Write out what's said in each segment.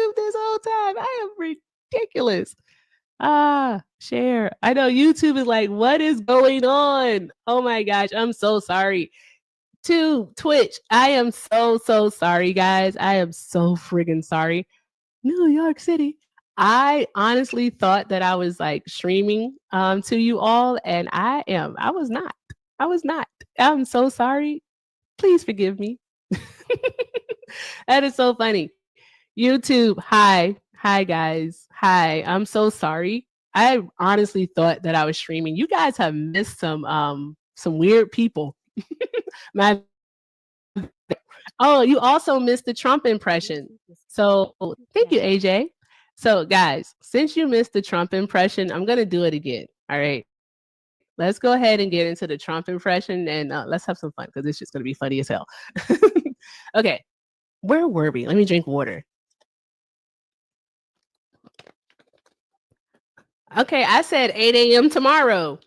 YouTube this whole time. I am ridiculous. Share. I know YouTube is like, what is going on? Oh my gosh, I'm so sorry. To Twitch, I am so sorry, guys. I am so friggin' sorry. New York City. I honestly thought that I was like streaming to you all, and I was not. I was not. I'm so sorry. Please forgive me. That is so funny. YouTube, hi. Hi guys. Hi. I'm so sorry. I honestly thought that I was streaming. You guys have missed some weird people. My Oh, you also missed the Trump impression. So thank you, AJ. So guys, since you missed the Trump impression, I'm gonna do it again. All right. Let's go ahead and get into the Trump impression and let's have some fun because it's just gonna be funny as hell. Okay, where were we? Let me drink water. Okay, I said 8 a.m. tomorrow.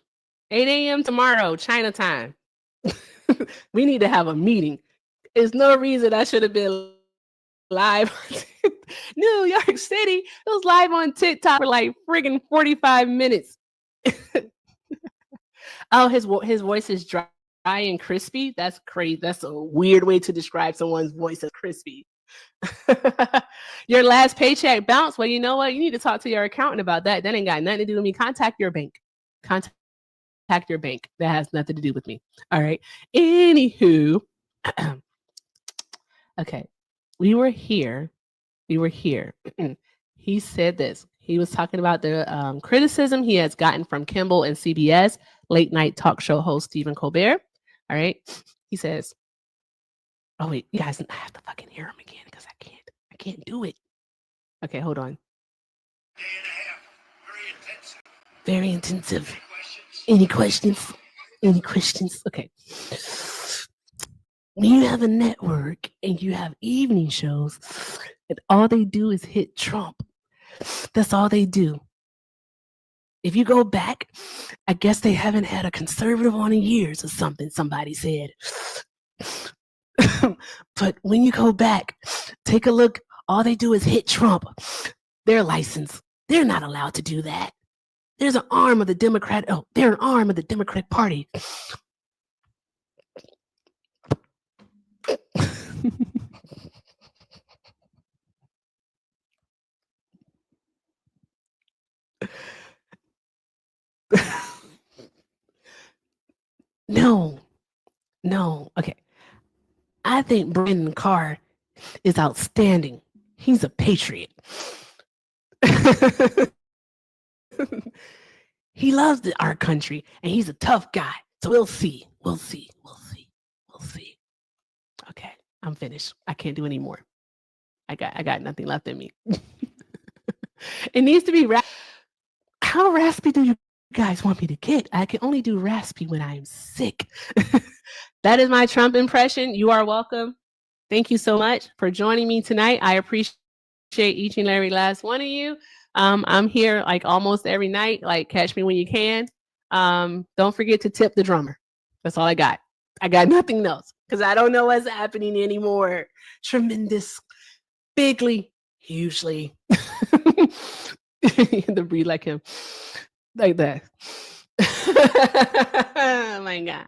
8 a.m. tomorrow, China time. We need to have a meeting. There's no reason I should have been live. New York City. It was live on TikTok for like friggin' 45 minutes. Oh, his voice is dry and crispy. That's crazy. That's a weird way to describe someone's voice as crispy. Your last paycheck bounced. Well, you know what? You need to talk to your accountant about that. That ain't got nothing to do with me. Contact your bank. Contact your bank. That has nothing to do with me. All right. Anywho, okay. We were here. He said this. He was talking about the criticism he has gotten from Kimmel and CBS late night talk show host Stephen Colbert. All right. He says, oh wait, you guys, I have to fucking hear him again because I can't do it. Okay, hold on. Day and a half. Very intensive. Any questions? Any questions? Okay. When you have a network and you have evening shows, and all they do is hit Trump. That's all they do. If you go back, I guess they haven't had a conservative on in years or something, somebody said. But when you go back, take a look. All they do is hit Trump. They're licensed. They're not allowed to do that. There's an arm of the Democrat. Oh, they're an arm of the Democratic Party. No. Okay. I think Brandon Carr is outstanding. He's a patriot. He loves our country and he's a tough guy. So we'll see. Okay, I'm finished. I can't do any more. I got nothing left in me. It needs to be How raspy do you guys want me to get? I can only do raspy when I am sick. That is my Trump impression. You are welcome. Thank you so much for joining me tonight. I appreciate each and every last one of you. I'm here like almost every night. Like catch me when you can. Don't forget to tip the drummer. That's all I got. I got nothing else because I don't know what's happening anymore. Tremendous, bigly, hugely. To breathe like him, like that. Oh my God.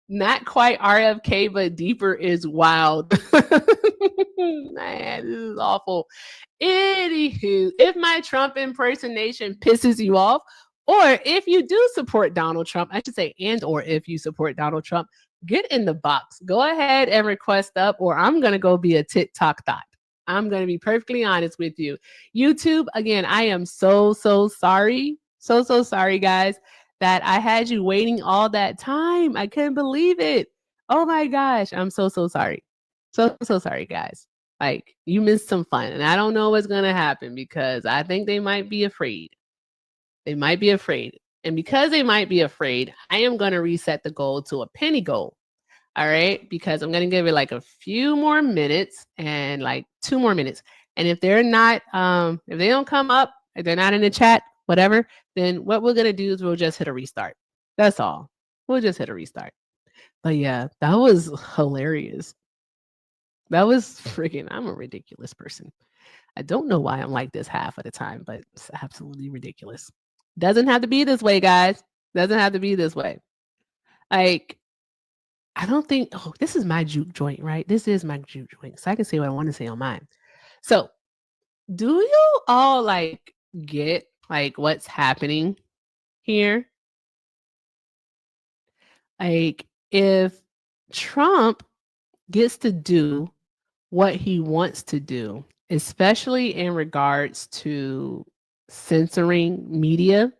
Not quite RFK, but deeper is wild. Man, this is awful. Anywho, if my Trump impersonation pisses you off, or if you do support Donald Trump, I should say, and or if you support Donald Trump, get in the box. Go ahead and request up, or I'm going to go be a TikTok thought. I'm going to be perfectly honest with you. YouTube, again, I am so sorry. So sorry, guys, that I had you waiting all that time. I couldn't believe it. Oh my gosh. I'm so sorry. So sorry, guys. Like, you missed some fun. And I don't know what's going to happen because I think they might be afraid. They might be afraid. And because they might be afraid, I am going to reset the goal to a penny goal. All right, because I'm going to give it like a few more minutes and like 2 more minutes. And if they're not, if they don't come up, if they're not in the chat, whatever, then what we're going to do is we'll just hit a restart. That's all. We'll just hit a restart. But yeah, that was hilarious. That was freaking, I'm a ridiculous person. I don't know why I'm like this half of the time, but it's absolutely ridiculous. Doesn't have to be this way, guys. Doesn't have to be this way. Like, I don't think, oh, this is my juke joint, right? This is my juke joint. So I can say what I want to say on mine. So, do you all like get like what's happening here? Like, if Trump gets to do what he wants to do, especially in regards to censoring media,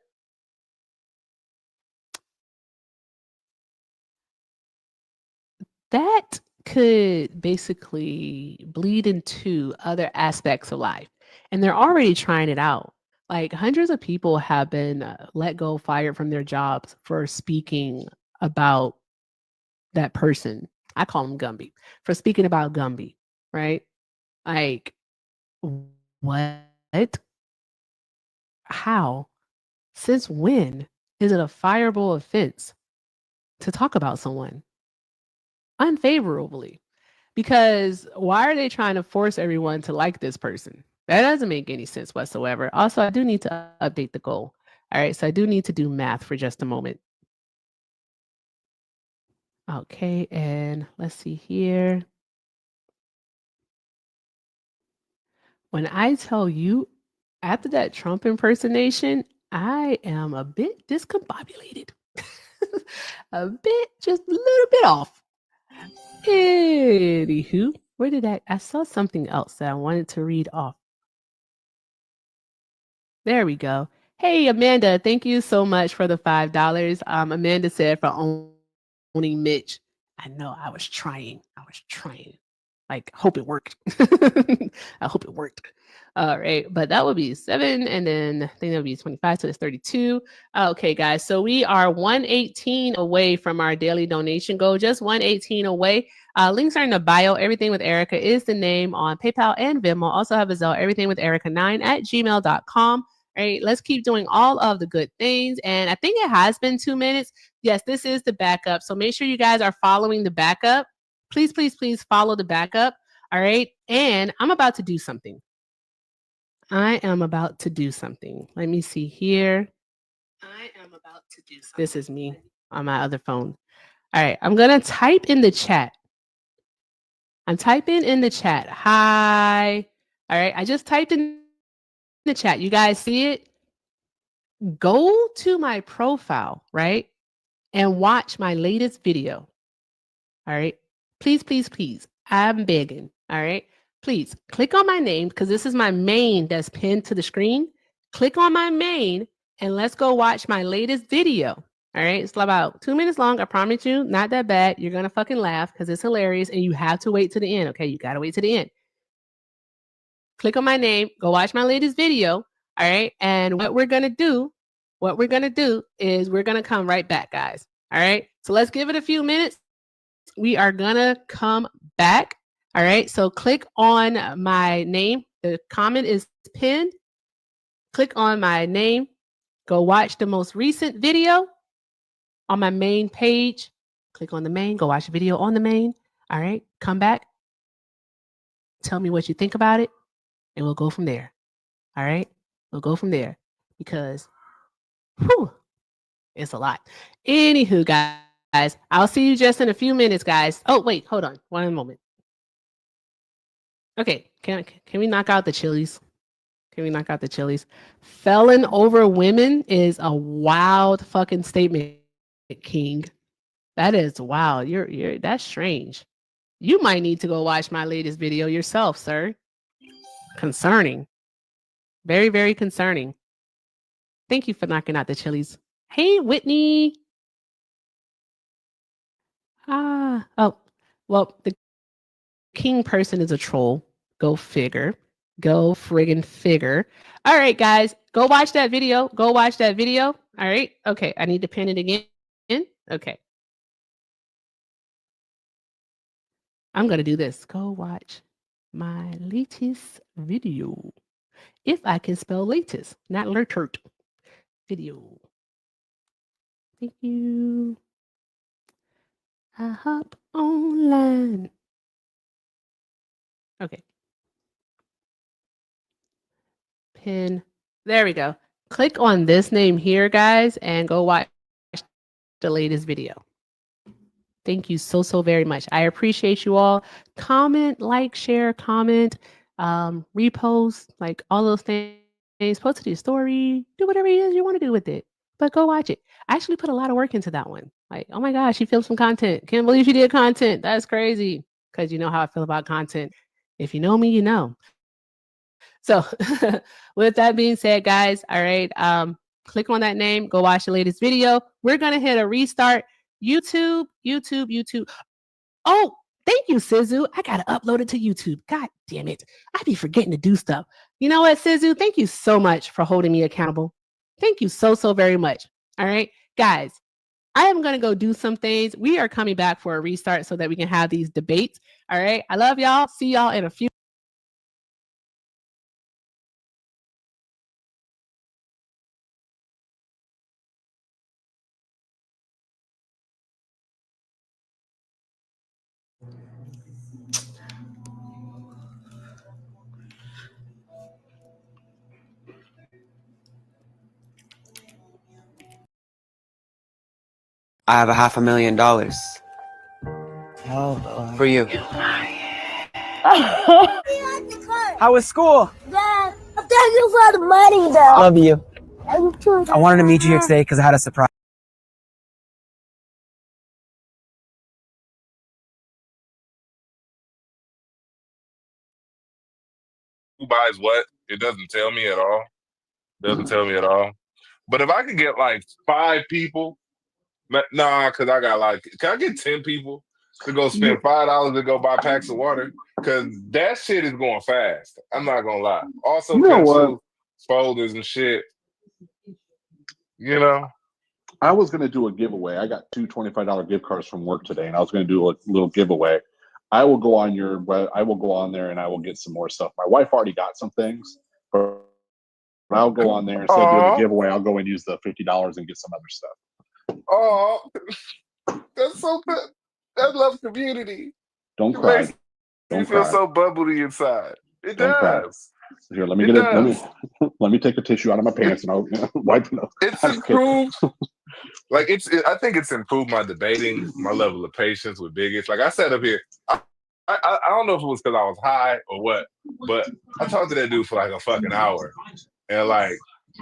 that could basically bleed into other aspects of life. And they're already trying it out. Like hundreds of people have been let go, fired from their jobs for speaking about that person. I call him Gumby for speaking about Gumby, right? Like, what? How? Since when is it a fireable offense to talk about someone unfavorably? Because why are they trying to force everyone to like this person? That doesn't make any sense whatsoever. Also, I do need to update the goal. All right, so I do need to do math for just a moment. Okay, and let's see here. When I tell you, after that Trump impersonation, I am a bit discombobulated. A bit, just a little bit off. Anywho, where did I saw something else that I wanted to read off. There we go. Hey, Amanda, thank you so much for the $5. Amanda said for owning Mitch. I know I was trying. I was trying. Like, hope it worked. I hope it worked. All right, but that would be 7, and then I think that would be 25, so it's 32. Okay, guys, so we are 118 away from our daily donation goal, just 118 away. Links are in the bio. Everything with Erica is the name on PayPal and Venmo. Also have a Zelle, everything with Erica9 at gmail.com. All right, let's keep doing all of the good things. And I think it has been 2 minutes. Yes, this is the backup. So make sure you guys are following the backup. Please, please, please follow the backup. All right. And I'm about to do something. I am about to do something. Let me see here. I am about to do something. This is me on my other phone. All right. I'm going to type in the chat. I'm typing in the chat. Hi. All right. I just typed in the chat. You guys see it? Go to my profile, right? And watch my latest video. All right. Please, please, please. I'm begging. All right. Please click on my name because this is my main that's pinned to the screen. Click on my main and let's go watch my latest video. All right. It's about 2 minutes long. I promise you, not that bad. You're going to fucking laugh because it's hilarious and you have to wait to the end. Okay. You got to wait to the end. Click on my name. Go watch my latest video. All right. And what we're going to do is we're going to come right back, guys. All right. So let's give it a few minutes. We are gonna come back. All right. So click on my name. The comment is pinned. Click on my name. Go watch the most recent video on my main page. Click on the main. Go watch the video on the main. All right. Come back. Tell me what you think about it, and we'll go from there. All right. We'll go from there because, whew, it's a lot. Anywho, guys, I'll see you just in a few minutes, guys. Oh, wait, hold on. One moment. Okay, can we knock out the chilies? Can we knock out the chilies? Felon over women is a wild fucking statement, King. That is wild. You're that's strange. You might need to go watch my latest video yourself, sir. Concerning. Very, very concerning. Thank you for knocking out the chilies. Hey, Whitney. Oh, well, the king person is a troll. Go figure. Go friggin' figure. All right, guys, go watch that video. Go watch that video. All right. Okay, I need to pin it again. Okay. I'm going to do this. Go watch my latest video. If I can spell latest, not latest. Video. Thank you. I hop online. Okay. pin. There we go. Click on this name here, guys, and go watch the latest video. Thank you so, so very much. I appreciate you all. Comment, like, share, comment, repost, like all those things. Post it to your story. Do whatever it is you want to do with it. But go watch it. I actually put a lot of work into that one. Like, oh my gosh, she filmed some content. Can't believe she did content. That's crazy. Because you know how I feel about content. If you know me, you know. So with that being said, guys, all right, click on that name, go watch the latest video. We're going to hit a restart. YouTube. Oh, thank you, Sizu. I got to upload it to YouTube. God damn it. I be forgetting to do stuff. You know what, Sizu? Thank you so much for holding me accountable. Thank you so, so very much. All right, guys, I am going to go do some things. We are coming back for a restart so that we can have these debates. All right, I love y'all. See y'all in a few. I have $500,000 for you. How was school? Dad, thank you for the money, though. Love you. I wanted to meet you here today because I had a surprise. Who buys what? It doesn't tell me at all. Doesn't tell me at all. But if I could get like 5 people, nah, because I got like, can I get 10 people to go spend $5 to go buy packs of water? Because that shit is going fast. I'm not gonna lie. Also, You know pencils, folders, and shit. You know, I was going to do a giveaway. I got 2 $25 gift cards from work today, and I was going to do a little giveaway. I will go on there and I will get some more stuff. My wife already got some things, but I'll go on there instead of doing the giveaway. I'll go and use the $50 and get some other stuff. oh, that's so good. I love community. Don't It cry. makes Don't you feel cry. so bubbly inside. It Don't cry. does. Here, let me let me take a tissue out of my pants and I'll wipe it up. It's improved. Like I think it's improved my debating, my level of patience with bigots. Like I sat up here, I don't know if it was because I was high or what, but I talked to that dude for like a fucking hour, and like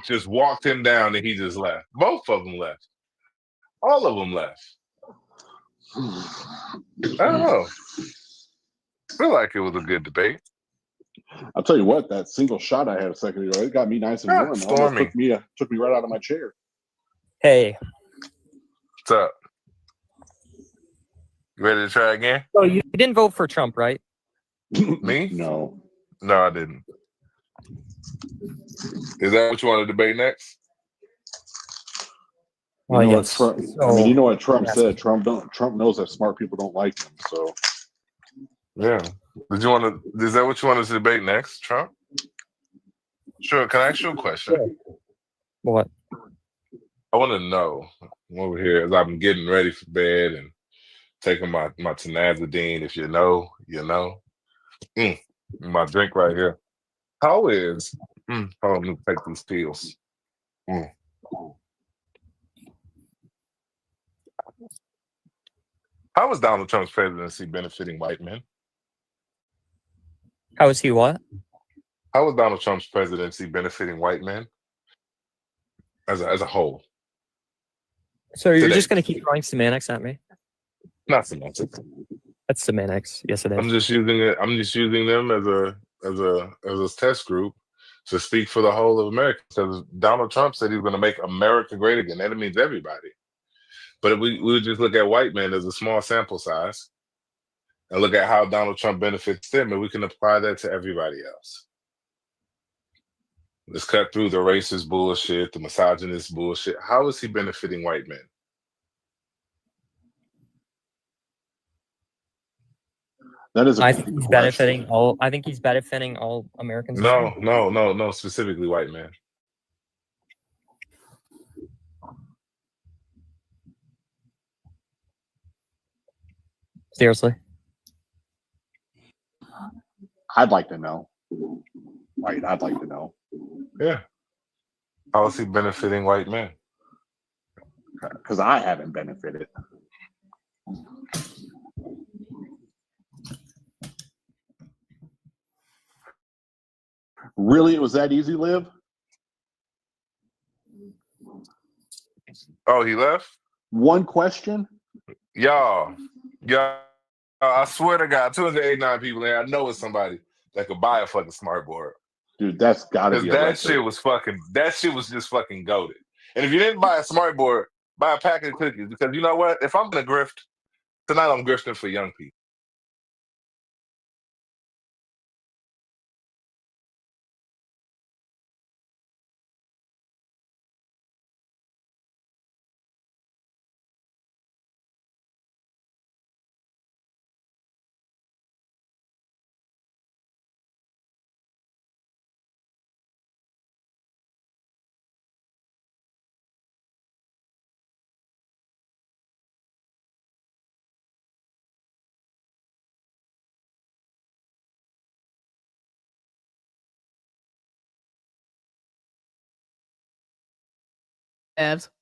just walked him down, and he just left. Both of them left. All of them left. I don't know. I feel like it was a good debate. I'll tell you what, that single shot I had a second ago, it got me nice and warm. It almost took me right out of my chair. Hey. What's up? You ready to try again? Oh, you didn't vote for Trump, right? Me? No, I didn't. Is that what you want to debate next? You know what Trump, you know what Trump said. Trump knows that smart people don't like him. So yeah. Is that what you want to debate next, Trump? Sure. Can I ask you a question? Sure. What? I want to know over here as I'm getting ready for bed and taking my tenazidine. If you know, you know. My drink right here. How is? Hold on, let me take these pills. How is Donald Trump's presidency benefiting white men? How is he what? How is Donald Trump's presidency benefiting white men as a whole? So you're just going to keep throwing semantics at me? Not semantics. That's semantics. Yes, it is. I'm just using it. I'm just using them as a test group to speak for the whole of America. Because Donald Trump said he's going to make America great again. That means everybody. But if we would just look at white men as a small sample size and look at how Donald Trump benefits them, and we can apply that to everybody else. Let's cut through the racist bullshit, the misogynist bullshit. How is he benefiting white men? that is. I think he's benefiting all. I think he's benefiting all Americans. No. Specifically white men. Seriously. I'd like to know. Right, I'd like to know. Yeah. Policy benefiting white men. Because I haven't benefited. Really, it was that easy, Liv? Oh, he left? One question? Y'all, I swear to God, 289 people there. I know it's somebody that could buy a fucking smart board. Dude, that's got to Because be a that record. shit was just fucking goated. And if you didn't buy a smart board, buy a packet of cookies. Because you know what? If I'm going to grift, tonight I'm grifting for young people.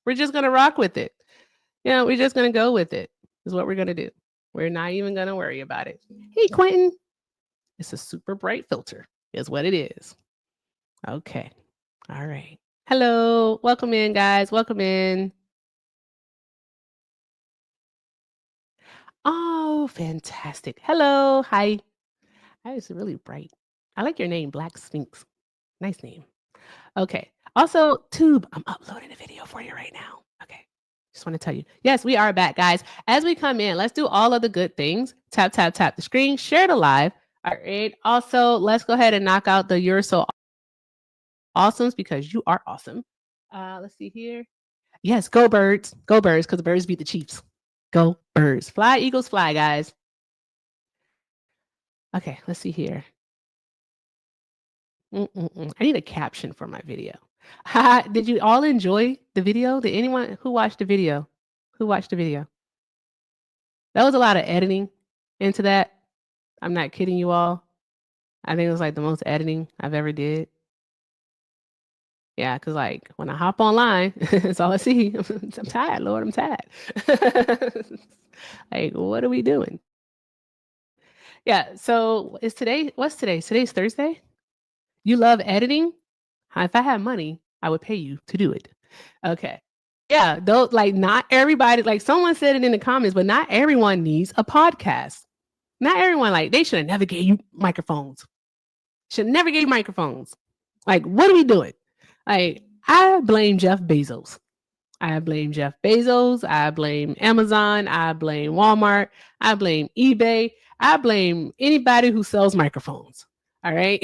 We're just gonna rock with it. Yeah, we're just gonna go with it. Is what we're gonna do. We're not even gonna worry about it. Hey, Quentin, it's a super bright filter. Is what it is. Okay. All right. Hello. Welcome in, guys. Welcome in. Oh, fantastic. Hello. Hi. That is really bright. I like your name, Black Sphinx. Nice name. Okay. Also, Tube, I'm uploading a video for you right now. Okay. Just want to tell you. Yes, we are back, guys. As we come in, let's do all of the good things. Tap, tap, tap the screen. Share the live. All right. Also, let's go ahead and knock out the You're So Awesomes because you are awesome. Let's see here. Yes, go birds. Go birds because the birds beat the Chiefs. Go birds. Fly, Eagles, fly, guys. Okay, let's see here. I need a caption for my video. Did you all enjoy the video? Did anyone who watched the video? Who watched the video? That was a lot of editing into that. I'm not kidding you all. I think it was like the most editing I've ever did. Yeah, because like when I hop online, that's all I see. I'm tired, Lord. I'm tired. Like, what are we doing? Yeah, so is today, what's today? Today's Thursday? You love editing? If I had money, I would pay you to do it. Okay. Yeah, though, like not everybody, like someone said it in the comments, but not everyone needs a podcast. Not everyone, like they should have never gave you microphones. Should never gave you microphones. Like, what are we doing? Like, I blame Jeff Bezos. I blame Jeff Bezos. I blame Amazon. I blame Walmart. I blame eBay. I blame anybody who sells microphones. All right.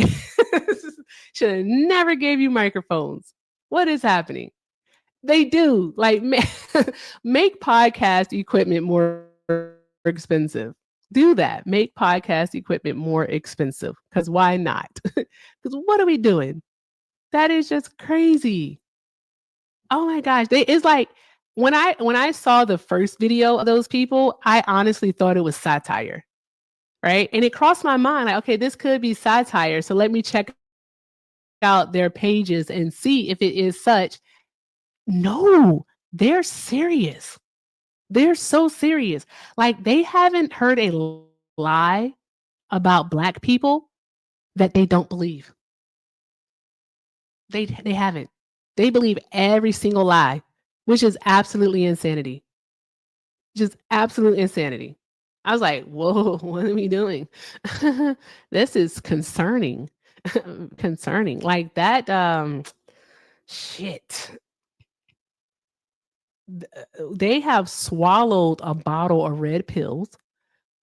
Should have never gave you microphones. What is happening? They do like make podcast equipment more expensive. Do that. Make podcast equipment more expensive. Because why not? Because what are we doing? That is just crazy. Oh my gosh. It's like when I saw the first video of those people, I honestly thought it was satire. Right. And it crossed my mind like, okay, this could be satire. So let me check out their pages and see if it is such. No, they're serious. They're so serious. Like they haven't heard a lie about Black people that they don't believe. They haven't. They believe every single lie, which is absolutely insanity. Just absolute insanity. I was like, whoa, what are we doing? This is concerning. Concerning. Like that, shit. They have swallowed a bottle of red pills.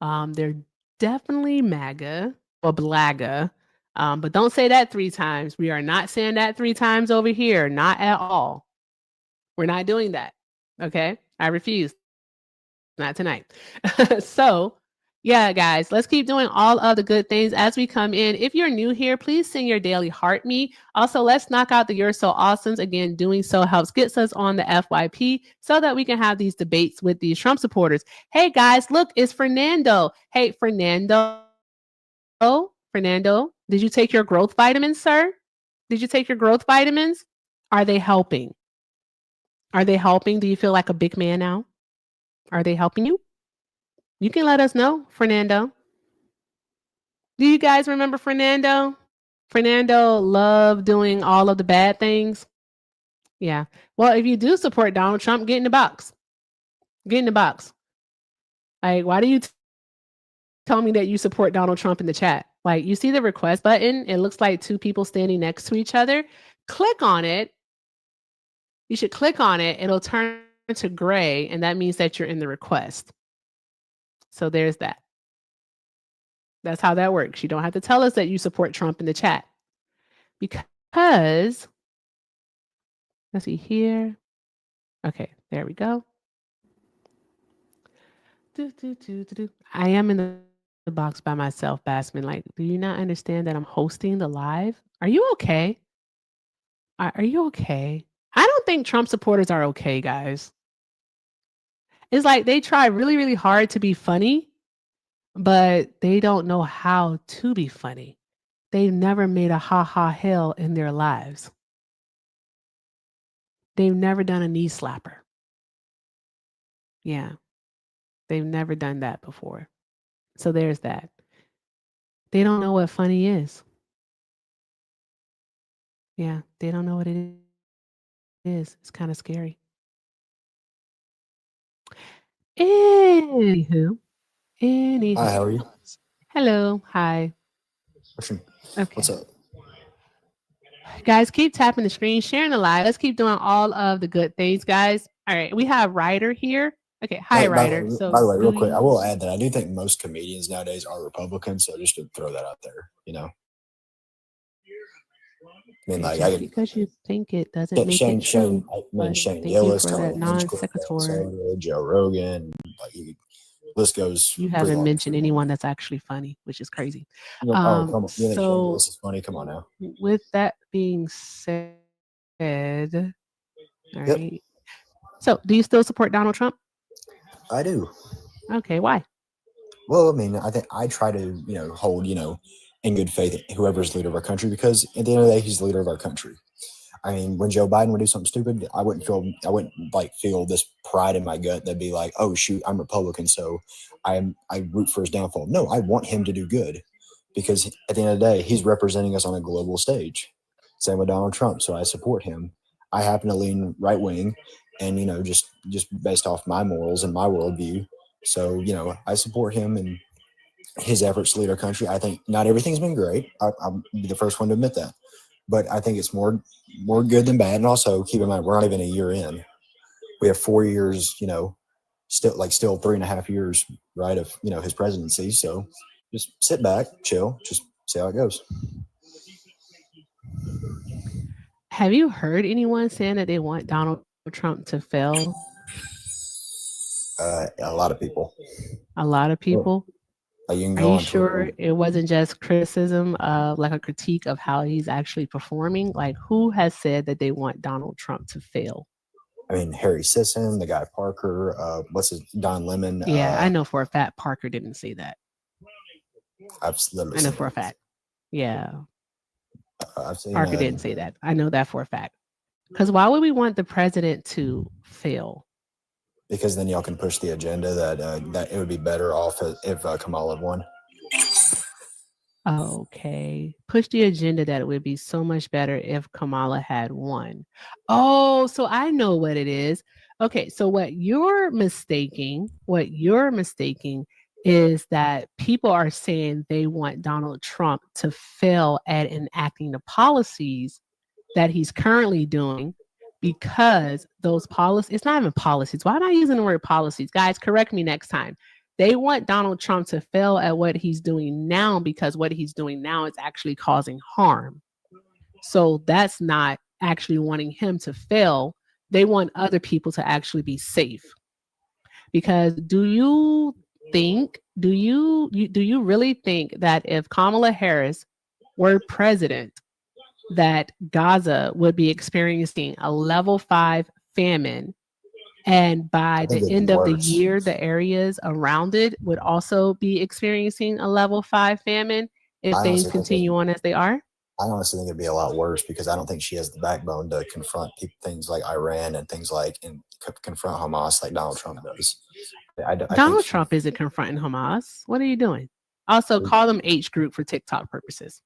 They're definitely MAGA or BLAGA. But don't say that 3 times. We are not saying that 3 times over here. Not at all. We're not doing that. Okay? I refuse. Not tonight. So, yeah, guys, let's keep doing all of the good things as we come in. If you're new here, please sing your daily heart me. Also, let's knock out the You're So Awesomes. Again, doing so helps gets us on the FYP so that we can have these debates with these Trump supporters. Hey, guys, look, it's Fernando. Hey, Fernando. Oh, Fernando, did you take your growth vitamins, sir? Did you take your growth vitamins? Are they helping? Are they helping? Do you feel like a big man now? Are they helping you? You can let us know, Fernando. Do you guys remember Fernando? Fernando loved doing all of the bad things. Yeah. Well, if you do support Donald Trump, get in the box. Get in the box. Like, why do you tell me that you support Donald Trump in the chat? Like, you see the request button? It looks like two people standing next to each other. Click on it. You should click on it. It'll turn to gray, and that means that you're in the request. So there's that. That's how that works. You don't have to tell us that you support Trump in the chat. Because, let's see here. Okay, there we go. I am in the box by myself, Bassman. Like, do you not understand that I'm hosting the live? Are you okay? Are you okay? I don't think Trump supporters are okay, guys. It's like they try really, really hard to be funny, but they don't know how to be funny. They've never made a ha-ha hell in their lives. They've never done a knee slapper. Yeah. They've never done that before. So there's that. They don't know what funny is. Yeah, they don't know what it is. It's kind of scary. Anywho. Hi, how are you? Hello. Hi. Okay. Okay. What's up? Guys, keep tapping the screen, sharing the live. Let's keep doing all of the good things, guys. All right, we have Ryder here. Okay, hi, Hey, Ryder. by the way, real quick, I will add that I do think most comedians nowadays are Republicans, so just to throw that out there, you know. I mean, like, just because you think it doesn't make it true. Shane Gillis, non-sequitur. Joe Rogan, like, list goes. You haven't mentioned anyone that's actually funny, which is crazy. Come on. You think Shane So Gillis is funny? Come on now. with that being said, all right. So do you still support Donald Trump? I do. Okay, why? Well, I mean, I think I try to, hold, in good faith whoever's leader of our country, because at the end of the day, he's the leader of our country. I mean, when Joe Biden would do something stupid, I wouldn't feel this pride in my gut that'd be like, oh shoot, I'm Republican, so I root for his downfall. No, I want him to do good, because at the end of the day, he's representing us on a global stage. Same with Donald Trump, so I support him. I happen to lean right wing, and just based off my morals and my worldview. So I support him and his efforts to lead our country. I think not everything's been great. I'll be the first one to admit that. But I think it's more good than bad. And also keep in mind, we're not even a year in. We have 4 years, still 3.5 years, right, of his presidency. So just sit back, chill, just see how it goes. Have you heard anyone saying that they want Donald Trump to fail? A lot of people. A lot of people? Are you sure it wasn't just criticism of like a critique of how he's actually performing? Like, who has said that they want Donald Trump to fail? I mean, Harry Sisson, the guy Parker, Don Lemon. Yeah, I know for a fact Parker didn't say that. I've literally I know for a fact. Yeah. I've seen Parker didn't say that. I know that for a fact. Because why would we want the president to fail? Because then y'all can push the agenda that it would be better off if Kamala won. Okay. Push the agenda that it would be so much better if Kamala had won. Oh, so I know what it is. Okay, so what you're mistaking is that people are saying they want Donald Trump to fail at enacting the policies that he's currently doing, because those policies, it's not even policies. Why am I using the word policies? Guys, correct me next time. They want Donald Trump to fail at what he's doing now, because what he's doing now is actually causing harm. So that's not actually wanting him to fail. They want other people to actually be safe. Because do you really think that if Kamala Harris were president, that Gaza would be experiencing a level 5 famine, and by the end of the year, the areas around it would also be experiencing a level 5 famine if things continue on as they are? I honestly think it'd be a lot worse because I don't think she has the backbone to confront things like Iran and things like and confront Hamas like Donald Trump does. I think Donald Trump isn't confronting Hamas. What are you doing? Also, Mm. call them H group for TikTok purposes.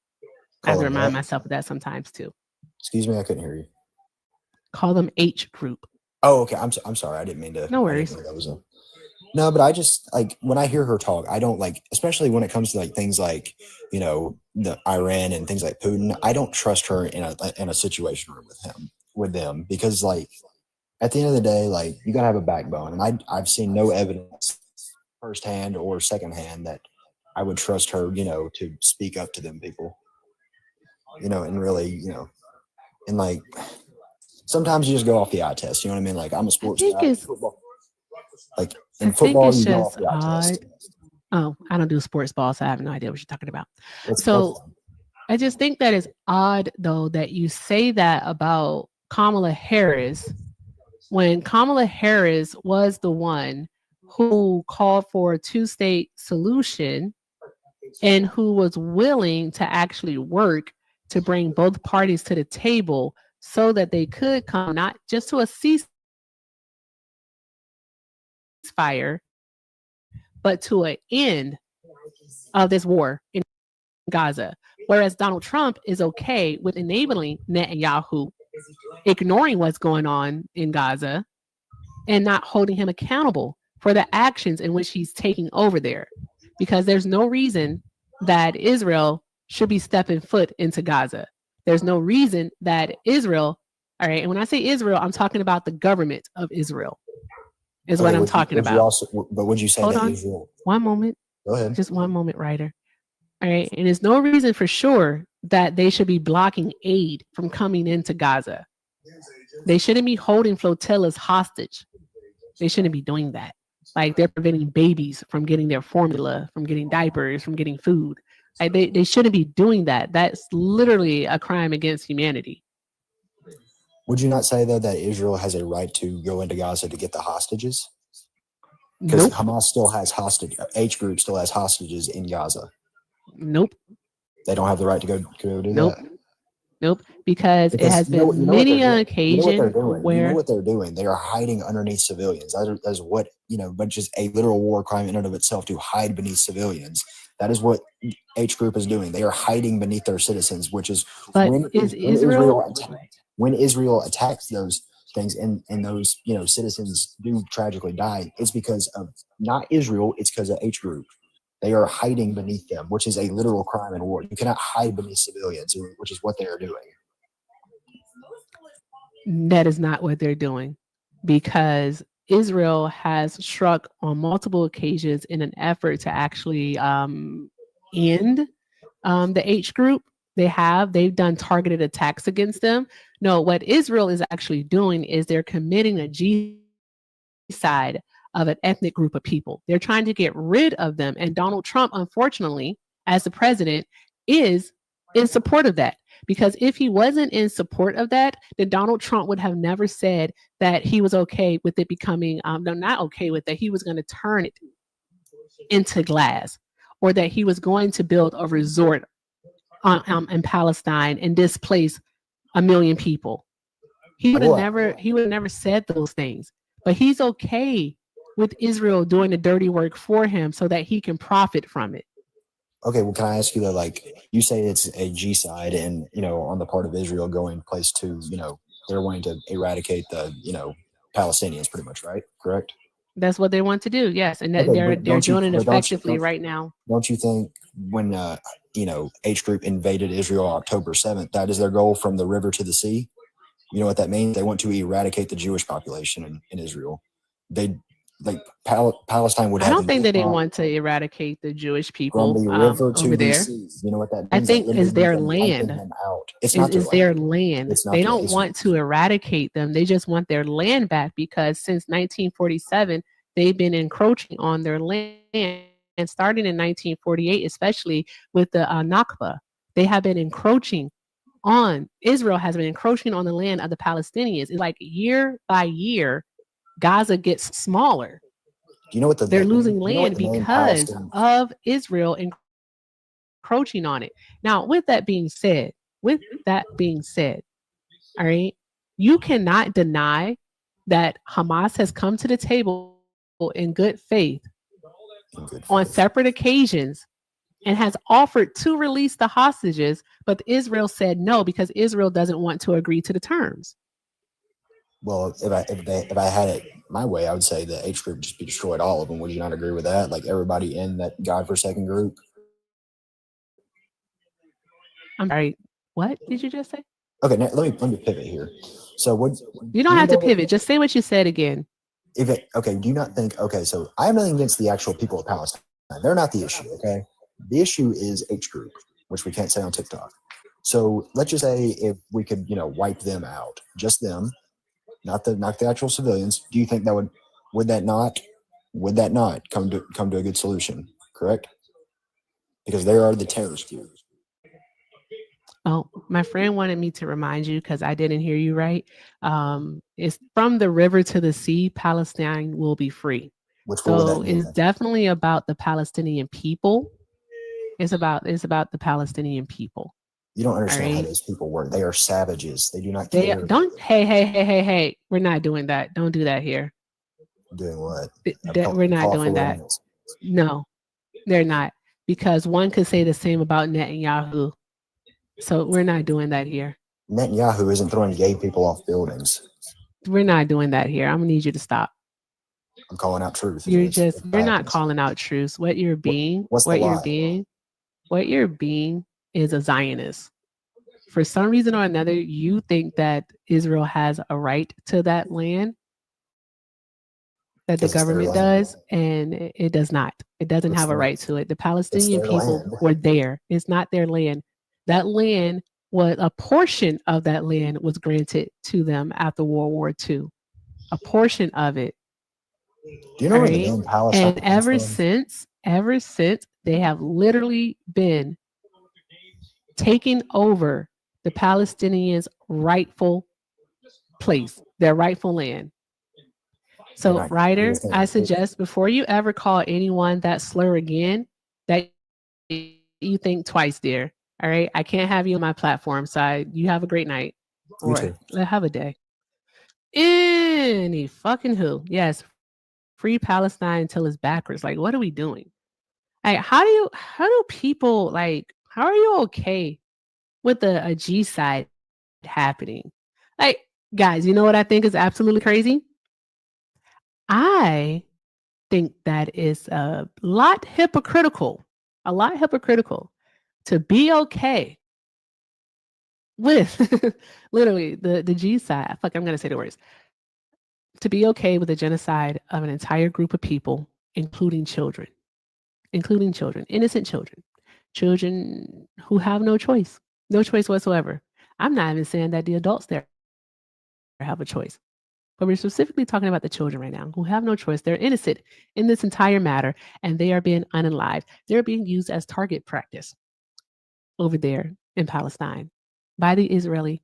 I have Call to them remind what? myself of that sometimes too. Excuse me, I couldn't hear you. Call them H group. Oh, okay. I'm sorry. I didn't mean to. No I didn't worries. know that was a. No, but I just like when I hear her talk, I don't like, especially when it comes to like things like, the Iran and things like Putin. I don't trust her in a situation room with them because like at the end of the day, like you gotta have a backbone, and I've seen no evidence firsthand or secondhand that I would trust her, to speak up to them people, and really, and like sometimes you just go off the eye test. You know what I mean? Like I'm a I sports think guy. it's. Football, like I in think football, it's you go off just the eye odd. test. Oh, I don't do sports ball, so I have no idea what you're talking about. That's So I just think that it's odd, though, that you say that about Kamala Harris when Kamala Harris was the one who called for a two-state solution and who was willing to actually work to bring both parties to the table so that they could come not just to a ceasefire, but to an end of this war in Gaza. Whereas Donald Trump is okay with enabling Netanyahu, ignoring what's going on in Gaza, and not holding him accountable for the actions in which he's taking over there. Because there's no reason that Israel should be stepping foot into Gaza. There's no reason that Israel, all right, and when I say Israel, I'm talking about the government of Israel, is what I'm talking about. But would you say Hold that on. Israel? One moment. Go ahead. Just one moment, Ryder. All right. And there's no reason for sure that they should be blocking aid from coming into Gaza. They shouldn't be holding flotillas hostage. They shouldn't be doing that. Like they're preventing babies from getting their formula, from getting diapers, from getting food. Like they shouldn't be doing that. That's literally a crime against humanity. Would you not say though that Israel has a right to go into Gaza to get the hostages? Because Hamas still has H group still has hostages in Gaza. Nope. They don't have the right to go do that. Nope. Because it has been many an occasion where you know what they're doing. They are hiding underneath civilians. That is what but just a literal war crime in and of itself to hide beneath civilians. That is what H group is doing. They are hiding beneath their citizens, which is when Israel attacks those things and those citizens do tragically die. It's because of not Israel. It's because of H group. They are hiding beneath them, which is a literal crime in war. You cannot hide beneath civilians, which is what they are doing. That is not what they're doing, because Israel has struck on multiple occasions in an effort to actually end the H group. They've done targeted attacks against them. No, what Israel is actually doing is they're committing a genocide of an ethnic group of people. They're trying to get rid of them. And Donald Trump, unfortunately, as the president, is in support of that. Because if he wasn't in support of that, then Donald Trump would have never said that he was okay with it becoming, not okay with that. He was going to turn it into glass, or that he was going to build a resort in Palestine and displace 1 million people. He would have never said those things. But he's okay with Israel doing the dirty work for him so that he can profit from it. Okay, well, can I ask you that? Like, you say it's a G-side, and on the part of Israel going place to, they're wanting to eradicate the, Palestinians, pretty much, right? Correct. That's what they want to do, yes, and they're doing it effectively right now. Don't you think when H group invaded Israel on October 7th, that is their goal from the river to the sea? You know what that means? They want to eradicate the Jewish population in Israel. Palestine would have. I don't think that they want to eradicate the Jewish people from the river to over the there. sea. You know what that means? I think is their land. It's not their land. They don't want to eradicate them. They just want their land back, because since 1947, they've been encroaching on their land. And starting in 1948, especially with the Nakba, they have been encroaching on, Israel has been encroaching on the land of the Palestinians. It's like year by year, Gaza gets smaller. You know what they're losing land because of Israel encroaching on it. Now, with that being said, with that being said, all right, you cannot deny that Hamas has come to the table in good faith In good on faith. separate occasions and has offered to release the hostages, but Israel said no because Israel doesn't want to agree to the terms. Well, if I had it my way, I would say the H group just be destroyed, all of them. Would you not agree with that? Like everybody in that godforsaken group. I'm sorry. What did you just say? Okay, now let me pivot here. So what You don't do have to know pivot. Just say what you said again. okay, do you not think so I have nothing against the actual people of Palestine. They're not the issue, okay? The issue is H group, which we can't say on TikTok. So let's just say if we could, wipe them out, just them, not the actual civilians. Do you think that would that not come to a good solution? Correct? Because they are the terrorist group. Oh, my friend wanted me to remind you because I didn't hear you right. It's from the river to the sea, Palestine will be free. What would that So mean? it's definitely about the Palestinian people. It's about the Palestinian people. You don't understand how right? those people work. They are savages. They do not They care. don't. Hey! We're not doing that. Don't do that here. Doing what? We're not doing that. Animals. No, they're not. Because one could say the same about Netanyahu. So we're not doing that here. Netanyahu isn't throwing gay people off buildings. We're not doing that here. I'm gonna need you to stop. I'm calling out truth. You're not calling out truth. What you're being, What's the lie? What you're being is a Zionist. For some reason or another, you think that Israel has a right to that land, that the government does, and it does not. It doesn't have a right to it. The Palestinian people were there. It's not their land. That land was a portion of that land was granted to them after World War II. A portion of it. Do you know where the name Palestine and ever since they have literally been taking over the Palestinians' rightful place, their rightful land. So, Ryder, I suggest before you ever call anyone that slur again, that you think twice, dear. All right. I can't have you on my platform side. You have a great night. Or have a day. Any fucking who. Yes. Free Palestine until it's backwards. Like, what are we doing? Like, how do people how are you okay with a G side happening? Like, guys, you know what I think is absolutely crazy? I think that is a lot hypocritical to be okay with literally the G side. Fuck, I'm going to say the words. To be okay with the genocide of an entire group of people, including children, innocent children who have no choice whatsoever. I'm not even saying that the adults there have a choice, but we're specifically talking about the children right now who have no choice. They're innocent in this entire matter, and they are being unalived. They're being used as target practice over there in Palestine by the Israeli.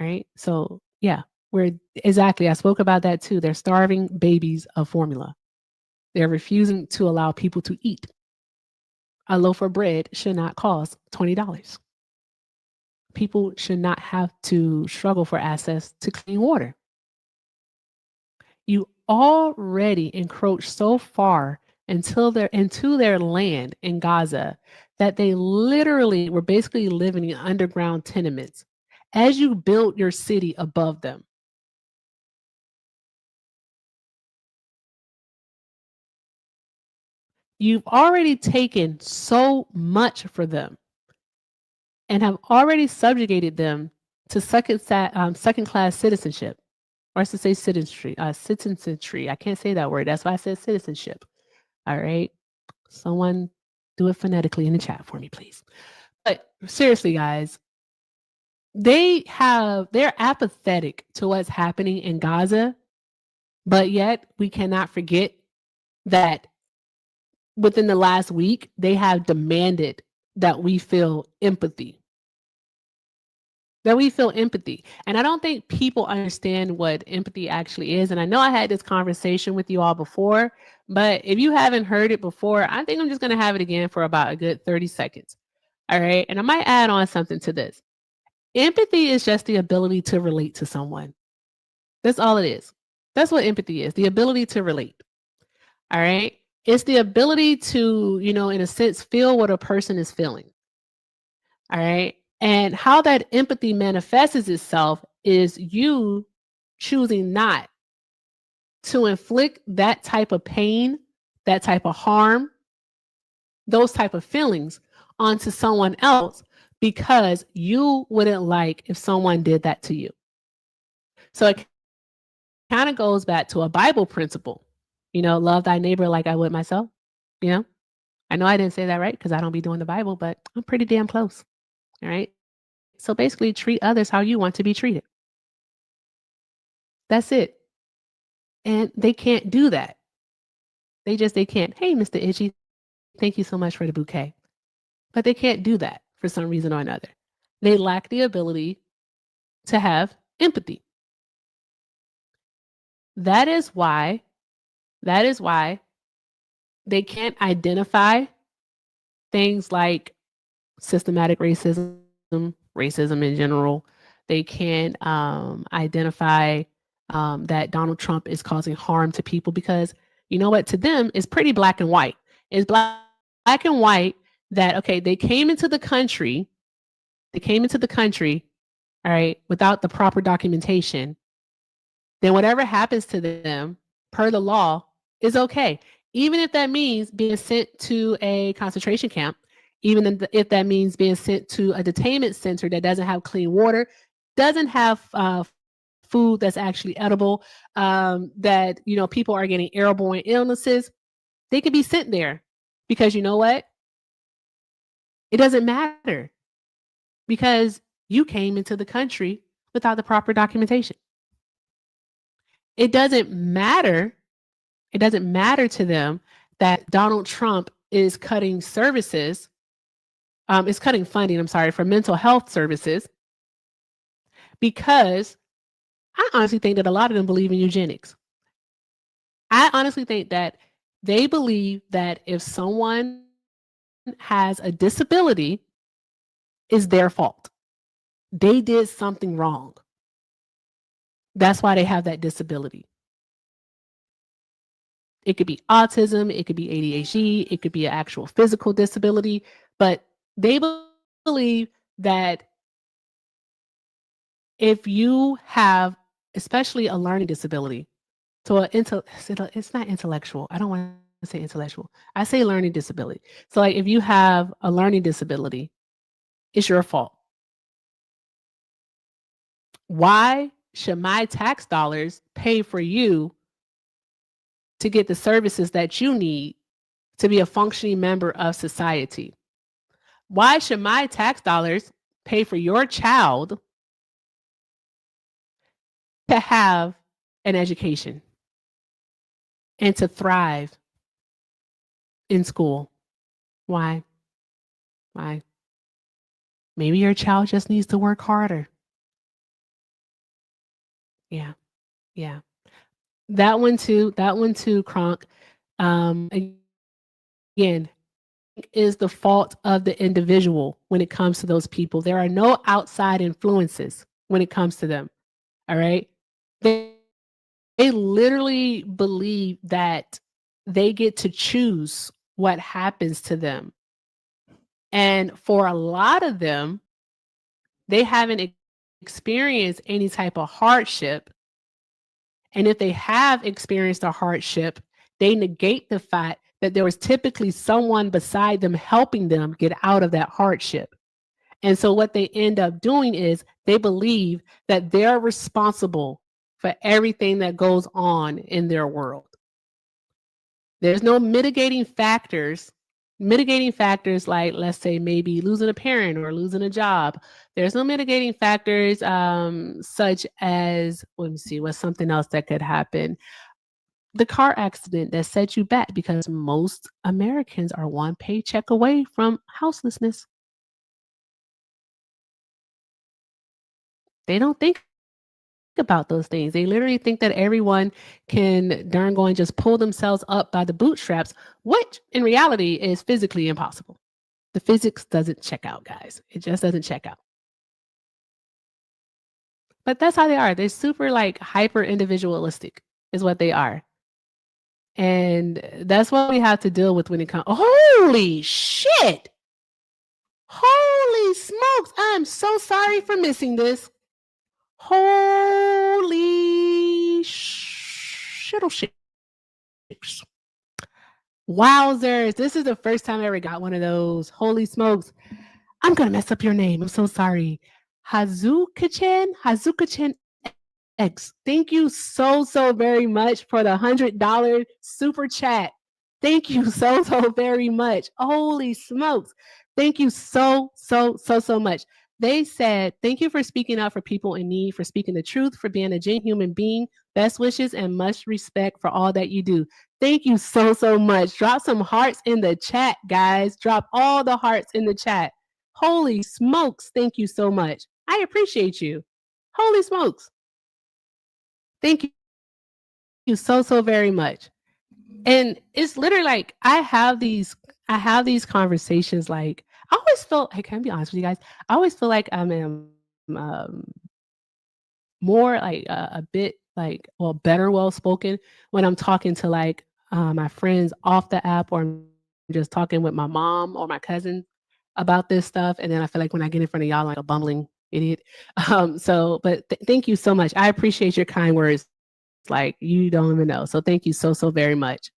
Right? So yeah, I spoke about that too. They're starving babies of formula. They're refusing to allow people to eat. A loaf of bread should not cost $20. People should not have to struggle for access to clean water. You already encroach so far into their land in Gaza that they literally were basically living in underground tenements as you build your city above them. You've already taken so much for them and have already subjugated them to second-class citizenship, or I should say citizenry. I can't say that word. That's why I said citizenship. All right. Someone do it phonetically in the chat for me, please. But seriously, guys, they're apathetic to what's happening in Gaza, but yet we cannot forget that within the last week, they have demanded that we feel empathy. And I don't think people understand what empathy actually is. And I know I had this conversation with you all before, but if you haven't heard it before, I think I'm just going to have it again for about a good 30 seconds. All right. And I might add on something to this. Empathy is just the ability to relate to someone. That's all it is. That's what empathy is, the ability to relate. All right. It's the ability to, in a sense, feel what a person is feeling. All right. And how that empathy manifests itself is you choosing not to inflict that type of pain, that type of harm, those type of feelings onto someone else because you wouldn't like if someone did that to you. So it kind of goes back to a Bible principle, love thy neighbor like I would myself. I know I didn't say that right because I don't be doing the Bible, but I'm pretty damn close. All right. So basically treat others how you want to be treated. That's it. And they can't do that. They can't. Hey, Mr. Itchy, thank you so much for the bouquet. But they can't do that for some reason or another. They lack the ability to have empathy. That is why they can't identify things like systematic racism, racism in general. They can't identify that Donald Trump is causing harm to people because you know what? To them, it's pretty black and white. It's black and white that, okay, they came into the country, all right, without the proper documentation. Then whatever happens to them per the law is okay. Even if that means being sent to a concentration camp, even if that means being sent to a detainment center that doesn't have clean water, doesn't have food that's actually edible, that, people are getting airborne illnesses, they could be sent there because you know what? It doesn't matter because you came into the country without the proper documentation. It doesn't matter to them that Donald Trump is cutting services, is cutting funding, for mental health services, because I honestly think that a lot of them believe in eugenics. I honestly think that they believe that if someone has a disability, it's their fault. They did something wrong. That's why they have that disability. It could be autism, it could be ADHD, it could be an actual physical disability, but they believe that if you have, especially a learning disability, it's not intellectual. I don't want to say intellectual. I say learning disability. So like if you have a learning disability, it's your fault. Why should my tax dollars pay for you to get the services that you need to be a functioning member of society? Why should my tax dollars pay for your child to have an education and to thrive in school? Why? Maybe your child just needs to work harder. Yeah. That one too, Kronk. Again, is the fault of the individual when it comes to those people. There are no outside influences when it comes to them. All right. They literally believe that they get to choose what happens to them. And for a lot of them, they haven't experienced any type of hardship. And if they have experienced a hardship, they negate the fact that there was typically someone beside them helping them get out of that hardship. And so what they end up doing is they believe that they're responsible for everything that goes on in their world. There's no mitigating factors like, let's say, maybe losing a parent or losing a job. There's no mitigating factors such as, let me see, what's something else that could happen? The car accident that set you back, because most Americans are one paycheck away from houselessness. They don't think about those things. They literally think that everyone can darn go and just pull themselves up by the bootstraps, which in reality is physically impossible. The physics doesn't check out, guys. It just doesn't check out. But that's how they are. They're super like hyper individualistic is what they are. And that's what we have to deal with when it comes. Holy shit! Holy smokes! I'm so sorry for missing this. Holy shittle shit. Wowzers. This is the first time I ever got one of those. Holy smokes. I'm going to mess up your name. I'm so sorry. Hazuka-chan X. Thank you so very much for the $100 super chat. Thank you so very much. Holy smokes. Thank you so much. They said, thank you for speaking up for people in need, for speaking the truth, for being a genuine human being. Best wishes and much respect for all that you do. Thank you so much. Drop some hearts in the chat, guys. Drop all the hearts in the chat. Holy smokes. Thank you so much. I appreciate you. Holy smokes. Thank you so very much. And it's literally like I have these conversations. Like I always feel, I can be honest with you guys, I always feel like I'm more like a bit like, well, better well spoken when I'm talking to like my friends off the app, or I'm just talking with my mom or my cousin about this stuff. And then I feel like when I get in front of y'all, I'm like a bumbling idiot. But thank you so much. I appreciate your kind words. Like you don't even know. So thank you so very much.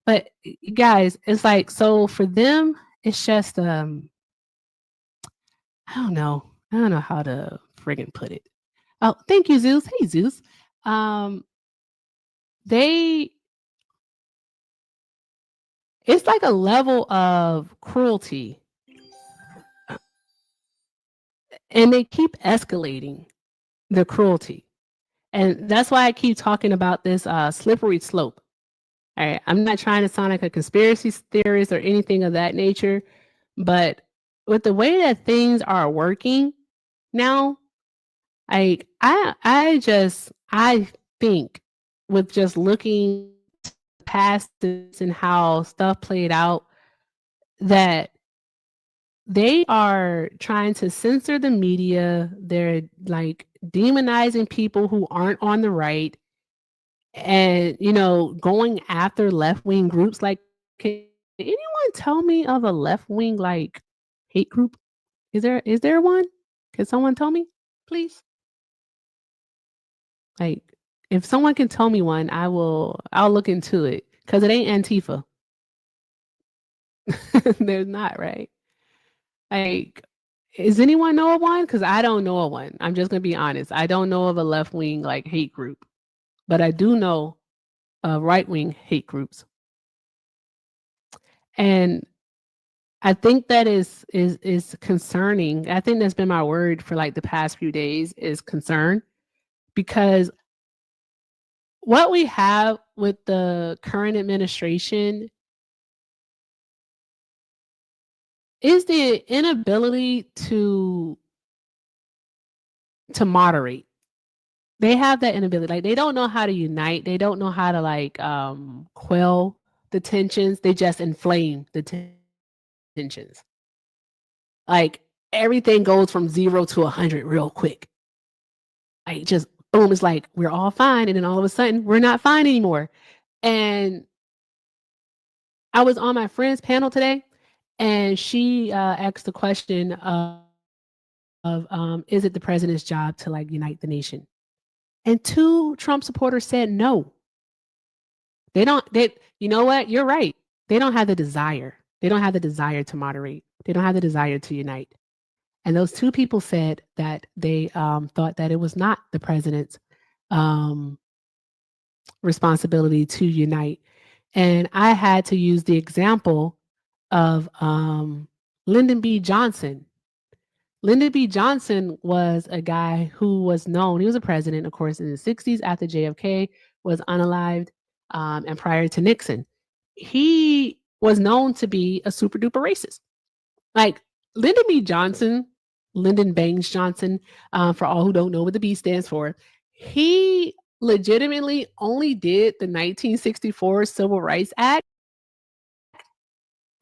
But guys, it's like, so for them, it's just I don't know how to friggin' put it. Oh, thank you, Zeus. Hey, Zeus. It's like a level of cruelty, and they keep escalating the cruelty. And that's why I keep talking about this slippery slope. All right, I'm not trying to sound like a conspiracy theorist or anything of that nature, but with the way that things are working now, like I think with just looking past this and how stuff played out, that they are trying to censor the media. They're like demonizing people who aren't on the right, and going after left-wing groups. Like, can anyone tell me of a left-wing like hate group? Is there one? Can someone tell me, please? Like, if someone can tell me one, I'll look into it, because it ain't Antifa. There's not, right? Like, does anyone know of one? Because I don't know of one. I'm just gonna be honest. I don't know of a left-wing like hate group, but I do know right-wing hate groups. And I think that is concerning. I think that's been my word for like the past few days, is concern, because what we have with the current administration is the inability to moderate. They have that inability. Like, they don't know how to unite. They don't know how to like quell the tensions. They just inflame the tensions. Like, everything goes from 0 to 100 real quick. Like, just boom, it's like we're all fine, and then all of a sudden we're not fine anymore. And I was on my friend's panel today, and she asked the question of is it the president's job to like unite the nation? And 2 Trump supporters said no. They don't. You know what? You're right. They don't have the desire. They don't have the desire to moderate. They don't have the desire to unite. And those 2 people said that they thought that it was not the president's responsibility to unite. And I had to use the example of Lyndon B. Johnson. Lyndon B. Johnson was a guy who was known, he was a president, of course, in the 60s after JFK was unalived, and prior to Nixon. He was known to be a super duper racist. Like, Lyndon B. Johnson, Lyndon Baines Johnson, for all who don't know what the B stands for, he legitimately only did the 1964 Civil Rights Act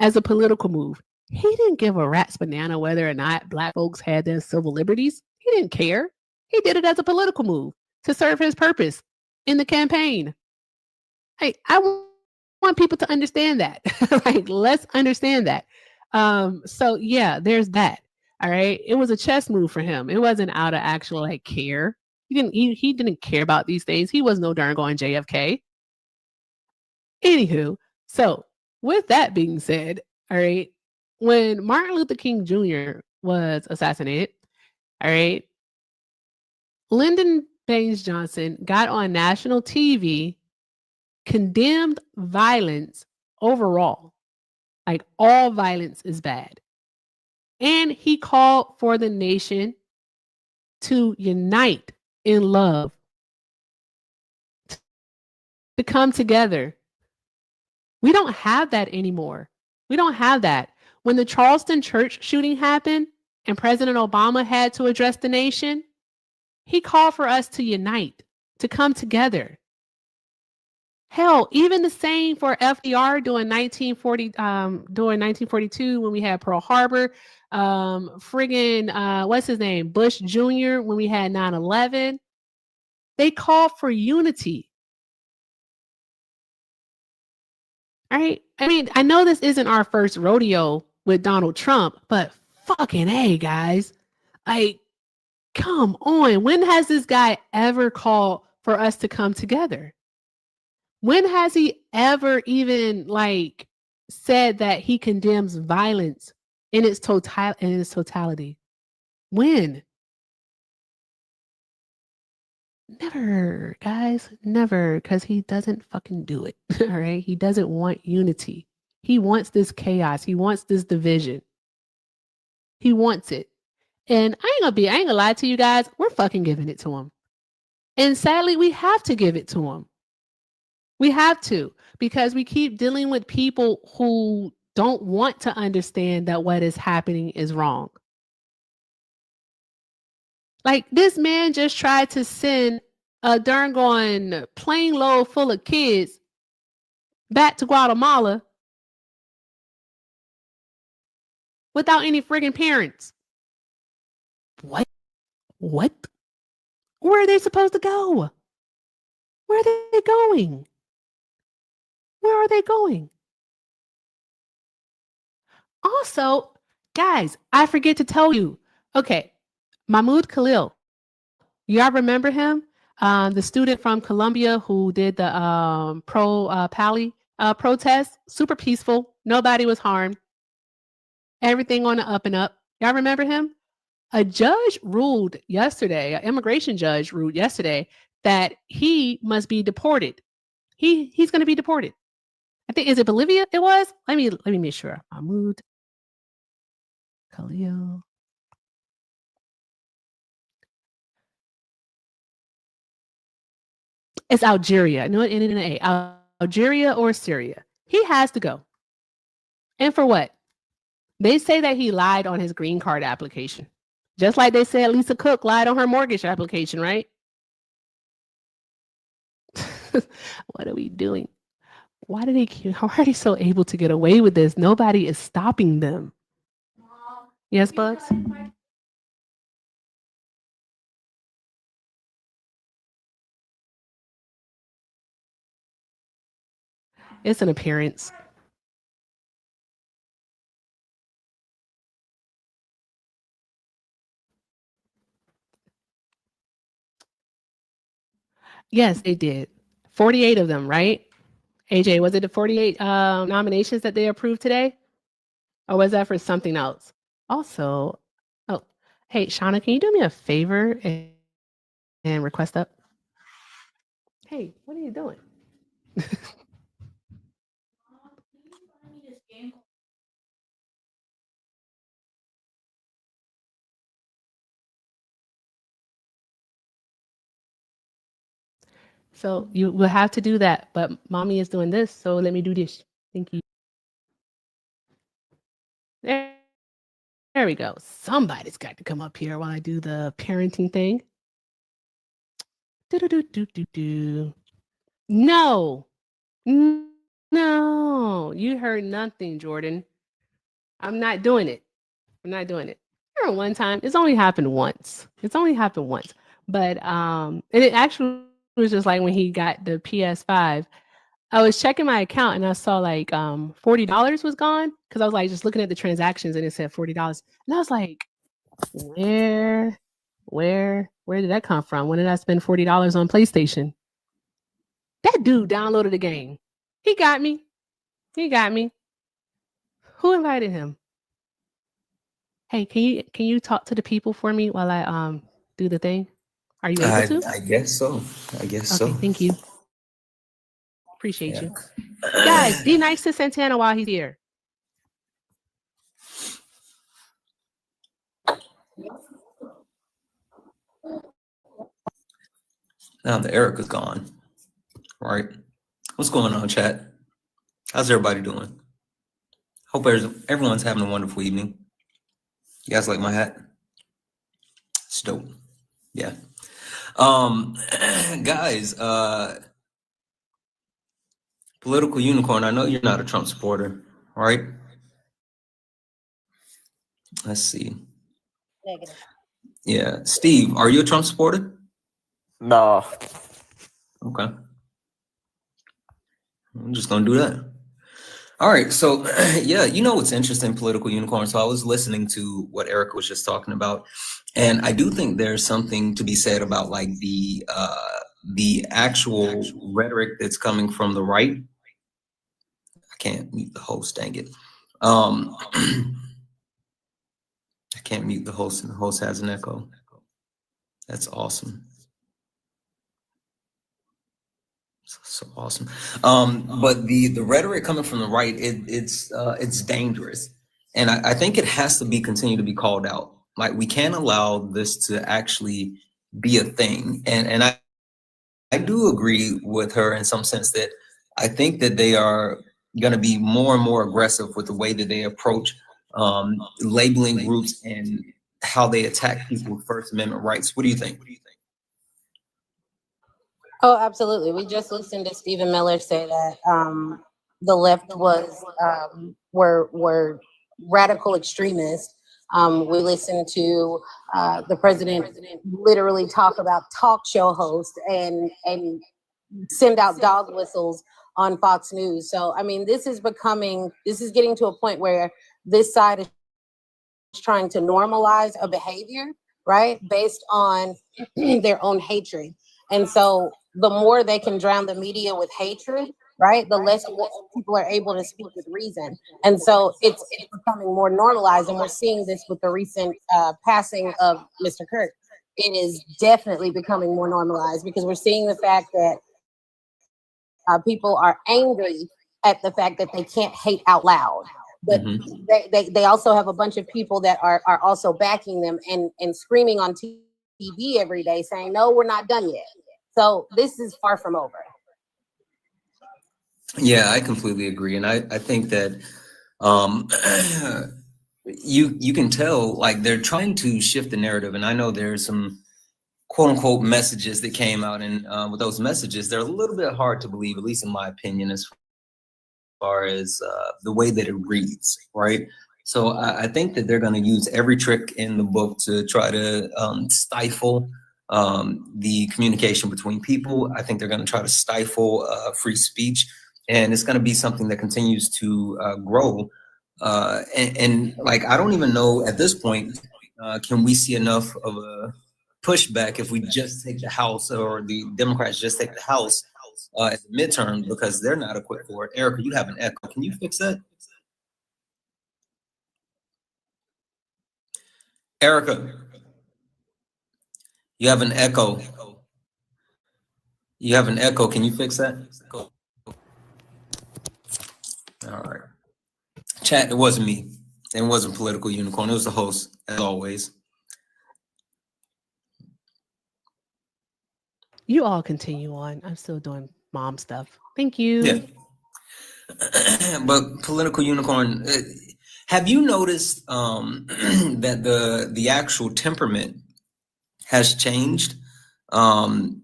as a political move. He didn't give a rat's banana whether or not Black folks had their civil liberties. He didn't care. He did it as a political move to serve his purpose in the campaign. Hey, I want people to understand that. Like, let's understand that. So yeah, there's that. All right. It was a chess move for him. It wasn't out of actual like care. He didn't care about these things. He was no darn going JFK. Anywho, so with that being said, all right, when Martin Luther King Jr. was assassinated, all right, Lyndon Baines Johnson got on national TV, condemned violence overall. Like all violence is bad. And he called for the nation to unite in love, to come together. We don't have that anymore. We don't have that. When the Charleston church shooting happened and President Obama had to address the nation, he called for us to unite, to come together. Hell, even the same for FDR during 1942 when we had Pearl Harbor, what's his name? Bush Jr. when we had 9/11. They called for unity. All right. I mean, I know this isn't our first rodeo with Donald Trump, but fucking A, guys. Like, come on. When has this guy ever called for us to come together? When has he ever even like said that he condemns violence in its totality? When? Never, guys, never, because he doesn't fucking do it. All right. He doesn't want unity. He wants this chaos. He wants this division. He wants it. And I ain't gonna lie to you guys, we're fucking giving it to him. And sadly, we have to give it to him. We have to, because we keep dealing with people who don't want to understand that what is happening is wrong. Like this man just tried to send a darn gone plane load full of kids back to Guatemala without any friggin' parents. What? What? Where are they supposed to go? Where are they going? Where are they going? Also, guys, I forget to tell you. Okay, Mahmoud Khalil. Y'all remember him? The student from Colombia who did the pro-Pali protest. Super peaceful. Nobody was harmed. Everything on the up and up. Y'all remember him? A judge ruled yesterday, an immigration judge ruled yesterday that he must be deported. He's going to be deported. I think, is it Bolivia? It was? Let me make sure. Mahmoud Khalil. It's Algeria. I know it ended in an A. Algeria or Syria. He has to go. And for what? They say that he lied on his green card application. Just like they said Lisa Cook lied on her mortgage application, right? What are we doing? How are they so able to get away with this? Nobody is stopping them. Yes, Bugs? It's an appearance. Yes, they did. 48 of them, right? AJ, was it the 48 nominations that they approved today? Or was that for something else? Also, oh, hey, Shauna, can you do me a favor and request up? Hey, what are you doing? So you will have to do that, but mommy is doing this, so let me do this. Thank you. There we go. Somebody's got to come up here while I do the parenting thing. Do. No. No, you heard nothing, Jordan. I'm not doing it. I'm not doing it. Remember one time, it's only happened once. It's only happened once. But and it actually was just like when he got the PS5. I was checking my account and I saw like $40 was gone because I was like just looking at the transactions and it said $40. And I was like, where did that come from? When did I spend $40 on PlayStation? That dude downloaded the game. He got me. He got me. Who invited him? Hey, can you talk to the people for me while I do the thing? Are you able to? I guess so. I guess so. Okay, thank you. Appreciate Yeah. you. Guys, be nice to Santana while he's here. Now that Erica's gone, right? What's going on, chat? How's everybody doing? Hope everyone's having a wonderful evening. You guys like my hat? It's dope. Yeah. Guys, Political Unicorn, I know you're not a Trump supporter, right? Let's see. Negative. Yeah. Steve, are you a Trump supporter? No. Okay. I'm just gonna do that. All right. So yeah, you know what's interesting, Political Unicorn. So I was listening to what Erica was just talking about, and I do think there's something to be said about like the actual rhetoric that's coming from the right. I can't mute the host, dang it. I can't mute the host, and the host has an echo. That's awesome. So awesome. But the rhetoric coming from the right, it's dangerous. And I think it has to be continued to be called out. Like we can't allow this to actually be a thing. And I do agree with her in some sense that I think that they are going to be more and more aggressive with the way that they approach labeling groups and how they attack people with First Amendment rights. What do you think? Oh, absolutely. We just listened to Stephen Miller say that the left were radical extremists. We listened to the president literally talk about talk show hosts and send out dog whistles on Fox News. So, I mean, this is getting to a point where this side is trying to normalize a behavior, right, based on their own hatred. And so the more they can drown the media with hatred, right, the less people are able to speak with reason. And so it's becoming more normalized. And we're seeing this with the recent passing of Mr. Kirk. It is definitely becoming more normalized because we're seeing the fact that people are angry at the fact that they can't hate out loud. But they also have a bunch of people that are also backing them and screaming on TV every day saying, no, we're not done yet. So this is far from over. Yeah, I completely agree. And I think that you can tell like they're trying to shift the narrative. And I know there's some quote unquote messages that came out, and with those messages, they're a little bit hard to believe, at least in my opinion, as far as the way that it reads, right? So I think that they're going to use every trick in the book to try to stifle the communication between people. I think they're going to try to stifle free speech, and it's going to be something that continues to grow. And like, I don't even know at this point, can we see enough of a pushback if we just take the House, or the Democrats just take the House at the midterm, because they're not equipped for it. Erica, you have an echo. Can you fix that? Erica, you have an echo. You have an echo. Can you fix that? All right. Chat, it wasn't me. It wasn't Political Unicorn. It was the host, as always. You all continue on. I'm still doing mom stuff. Thank you. Yeah. But Political Unicorn, have you noticed that the actual temperament has changed? And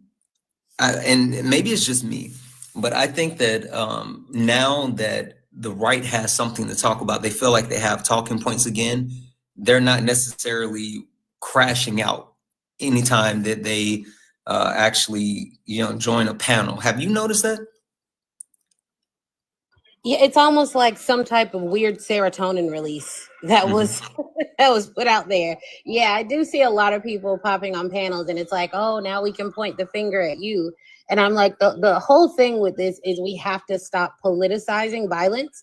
maybe it's just me, But I think that now that the right has something to talk about, they feel like they have talking points again. They're not necessarily crashing out anytime that they actually, join a panel. Have you noticed that? Yeah, it's almost like some type of weird serotonin release that was that was put out there. Yeah, I do see a lot of people popping on panels, and it's like, oh, now we can point the finger at you. And I'm like, the whole thing with this is we have to stop politicizing violence,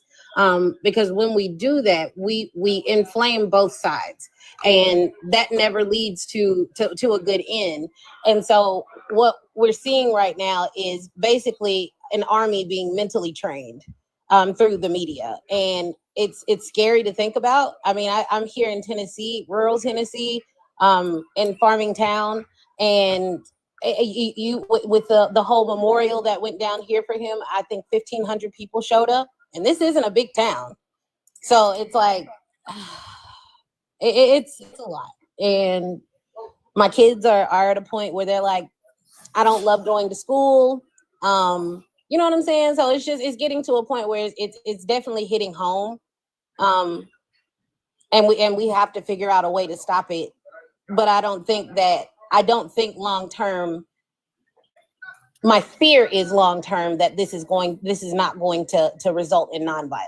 because when we do that, we inflame both sides, and that never leads to a good end. And so what we're seeing right now is basically an army being mentally trained through the media, and it's scary to think about. I mean, I'm here in Tennessee, rural Tennessee, in farming town, and you with the whole memorial that went down here for him, I think 1,500 people showed up, and this isn't a big town, so it's like it's a lot. And my kids are at a point where they're like, I don't love going to school. You know what I'm saying? So it's getting to a point where it's definitely hitting home. And we have to figure out a way to stop it. But I don't think long term, my fear is long term that this is not going to result in nonviolence.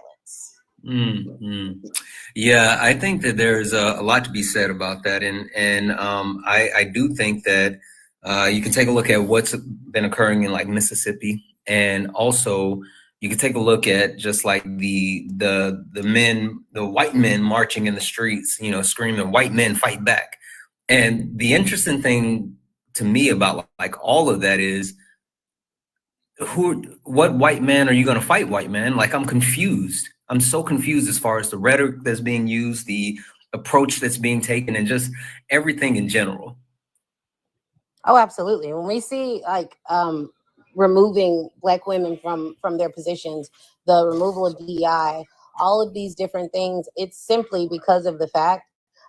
Mm-hmm. Yeah, I think that there's a lot to be said about that, and I do think that you can take a look at what's been occurring in like Mississippi, and also you can take a look at just like the white men marching in the streets, screaming, "White men fight back!" And the interesting thing to me about like all of that is, what white man are you going to fight, white man? Like, I'm confused. I'm so confused as far as the rhetoric that's being used, the approach that's being taken, and just everything in general. Oh, absolutely. When we see like removing Black women from their positions, the removal of DEI, all of these different things, it's simply because of the fact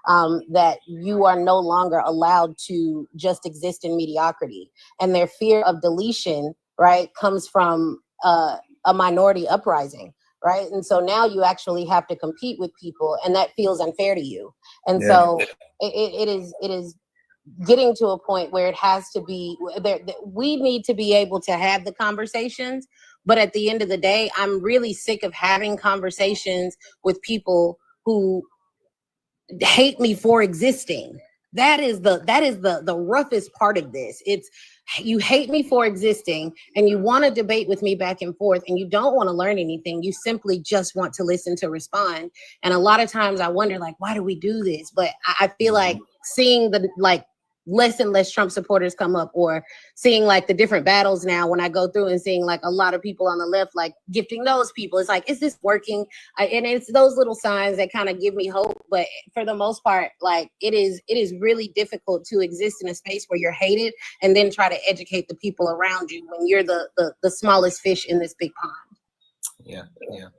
that you are no longer allowed to just exist in mediocrity. And their fear of deletion, right, comes from a minority uprising, right? And so now you actually have to compete with people, and that feels unfair to you. And so it is getting to a point where it has to be there. We need to be able to have the conversations, but at the end of the day, I'm really sick of having conversations with people who hate me for existing. That is the roughest part of this. It's, you hate me for existing, and you want to debate with me back and forth, and you don't want to learn anything. You simply just want to listen to respond. And a lot of times I wonder, like, why do we do this? But I feel like seeing the less and less Trump supporters come up, or seeing like the different battles now, when I go through and seeing like a lot of people on the left, like gifting those people, it's like, is this working? And it's those little signs that kind of give me hope. But for the most part, like it is really difficult to exist in a space where you're hated and then try to educate the people around you when you're the smallest fish in this big pond. Yeah,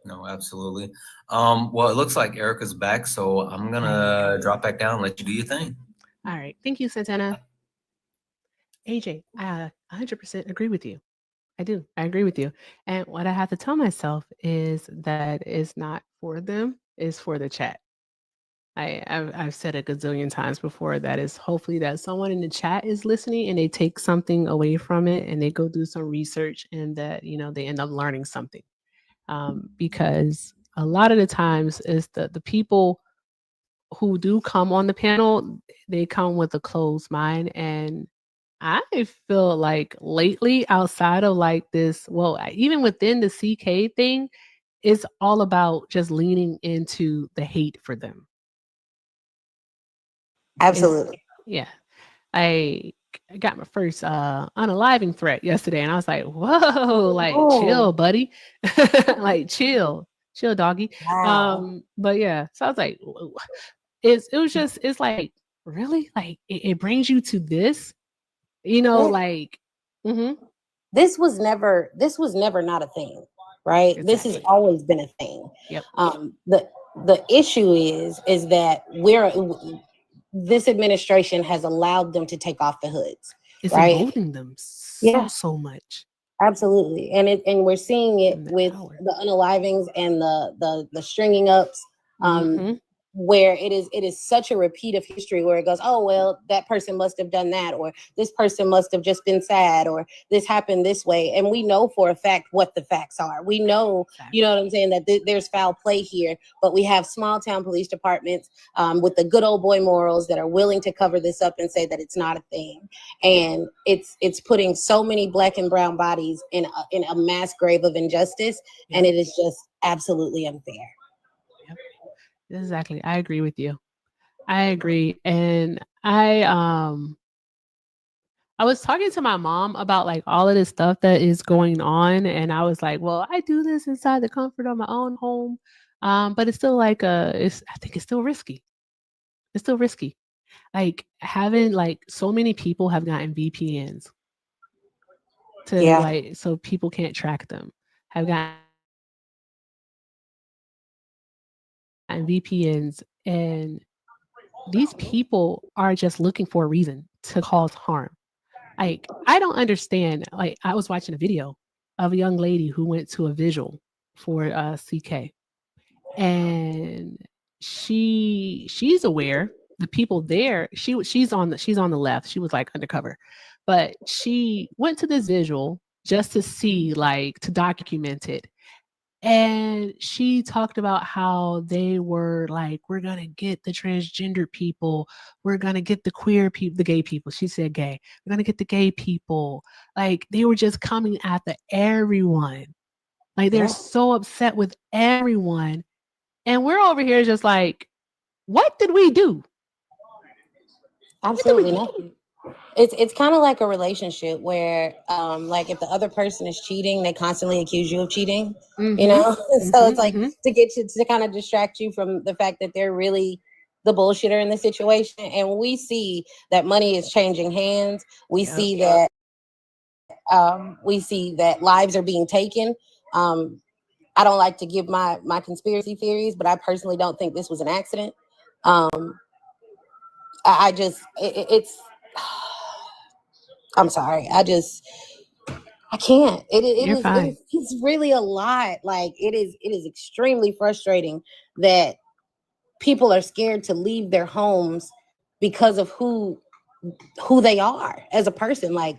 no, absolutely. Well, it looks like Erica's back, so I'm gonna drop back down and let you do your thing. All right. Thank you, Santana. AJ, I 100% agree with you. I do. I agree with you. And what I have to tell myself is that it's not for them, it's for the chat. I've said a gazillion times before that is hopefully that someone in the chat is listening and they take something away from it and they go do some research, and that, they end up learning something. Because a lot of the times is the people who do come on the panel, they come with a closed mind. And I feel like lately, outside of like this, well, even within the CK thing, it's all about just leaning into the hate for them. Absolutely. Yeah. I got my first unaliving threat yesterday, and I was like, whoa, like chill, buddy. Like chill, doggy. Wow. But yeah, so I was like, it's like, really? Like it brings you to this, like this was never not a thing, right? Exactly. This has always been a thing. Yep. The issue is that this administration has allowed them to take off the hoods. It's right? emboldening them so much. Absolutely. And we're seeing it and the with power. the unalivings and the stringing ups, Mm-hmm. where it is such a repeat of history where it goes, oh well, that person must have done that, or this person must have just been sad, or this happened this way. And we know for a fact what the facts are. We know, you know what I'm saying, that there's foul play here, but we have small town police departments, with the good old boy morals that are willing to cover this up and say that it's not a thing. And it's putting so many black and brown bodies in a mass grave of injustice, and it is just absolutely unfair. Yep. Exactly. I agree with you. I agree. And I was talking to my mom about like all of this stuff that is going on, and I was like, well, I do this inside the comfort of my own home. But it's still like I think it's still risky. It's still risky. Like having like so many people have gotten VPNs to Yeah. like so people can't track them. Have gotten VPNs, and these people are just looking for a reason to cause harm. Like, I don't understand. Like, I was watching a video of a young lady who went to a vigil for CK, and she's aware the people there. She's on the left. She was like undercover, but she went to this visual just to see, like, to document it. And she talked about how they were like, we're going to get the transgender people. We're going to get the queer people, the gay people. She said gay. We're going to get the gay people. Like they were just coming after everyone. Like they're Yeah. so upset with everyone. And we're over here just like, what did we do? What did we Absolutely do? nothing. It's kind of like a relationship where, like if the other person is cheating, they constantly accuse you of cheating, you Mm-hmm. know. So it's Mm-hmm. like Mm-hmm. to get you to kind of distract you from the fact that they're really the bullshitter in the situation. And we see that money is changing hands. We Yep. see that lives are being taken. Um, I don't like to give my conspiracy theories, but I personally don't think this was an accident. Um, I just it's I'm sorry. I can't. You're fine. It's really a lot. Like it is extremely frustrating that people are scared to leave their homes because of who they are as a person. Like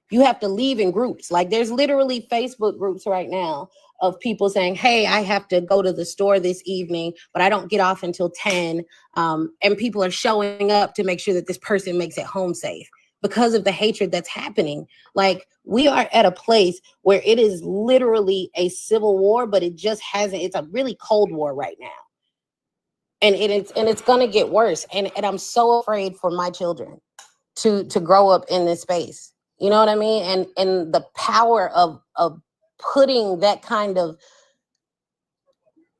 you have to leave in groups. Like there's literally Facebook groups right now of people saying, "Hey, I have to go to the store this evening, but I don't get off until 10." And people are showing up to make sure that this person makes it home safe because of the hatred that's happening. Like we are at a place where it is literally a civil war, but it just hasn't. It's a really cold war right now, and it's gonna get worse. And I'm so afraid for my children to grow up in this space. You know what I mean? And the power of putting that kind of,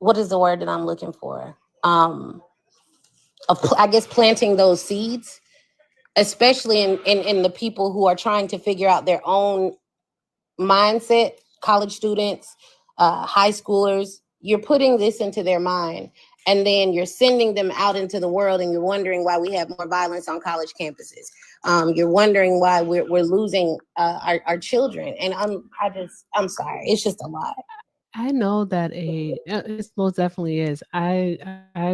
what is the word that I'm looking for? I guess planting those seeds, especially in the people who are trying to figure out their own mindset, college students, high schoolers. You're putting this into their mind, and then you're sending them out into the world, and you're wondering why we have more violence on college campuses. You're wondering why we're losing our children, and I'm sorry, it's just a lot. I know that it most definitely is. I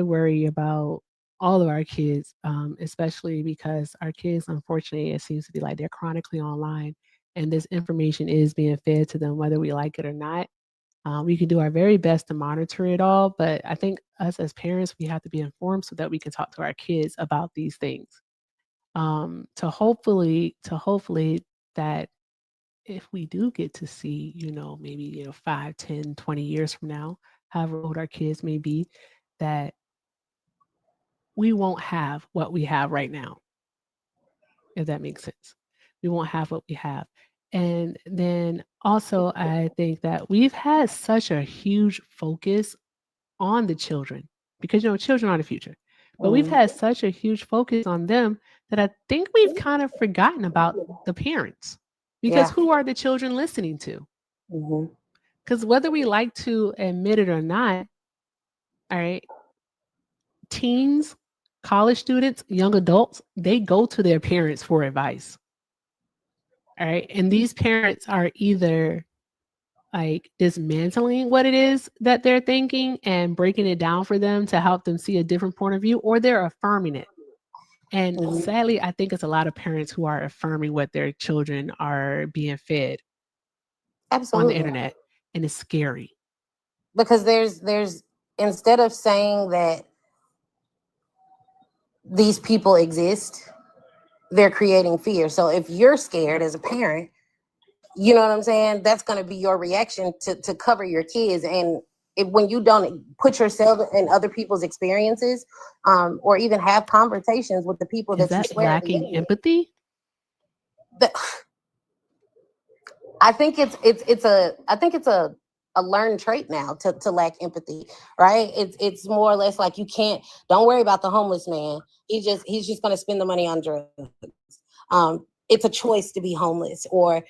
worry about all of our kids, especially because our kids, unfortunately, it seems to be like they're chronically online, and this information is being fed to them, whether we like it or not. We can do our very best to monitor it all, but I think us as parents, we have to be informed so that we can talk to our kids about these things. To hopefully that if we do get to see, maybe, 5, 10, 20 years from now, however old our kids may be, that we won't have what we have right now, if that makes sense. We won't have what we have. And then also, I think that we've had such a huge focus on the children because, children are the future. But we've Mm, had such a huge focus on them that I think we've kind of forgotten about the parents because yeah. who are the children listening to? Hmm. Because whether we like to admit it or not, all right, teens, college students, young adults, they go to their parents for advice. All right. And these parents are either like dismantling what it is that they're thinking and breaking it down for them to help them see a different point of view, or they're affirming it. And sadly, I think it's a lot of parents who are affirming what their children are being fed on the Absolutely. internet. And it's scary. Because there's instead of saying that these people exist, they're creating fear. So if you're scared as a parent, you know what I'm saying? That's going to be your reaction to cover your kids. And when you don't put yourself in other people's experiences, or even have conversations with the people Is that you that swear at the lacking end, empathy? I think it's a learned trait now to lack empathy, right? It's more or less like don't worry about the homeless man. He's just going to spend the money on drugs. It's a choice to be homeless, or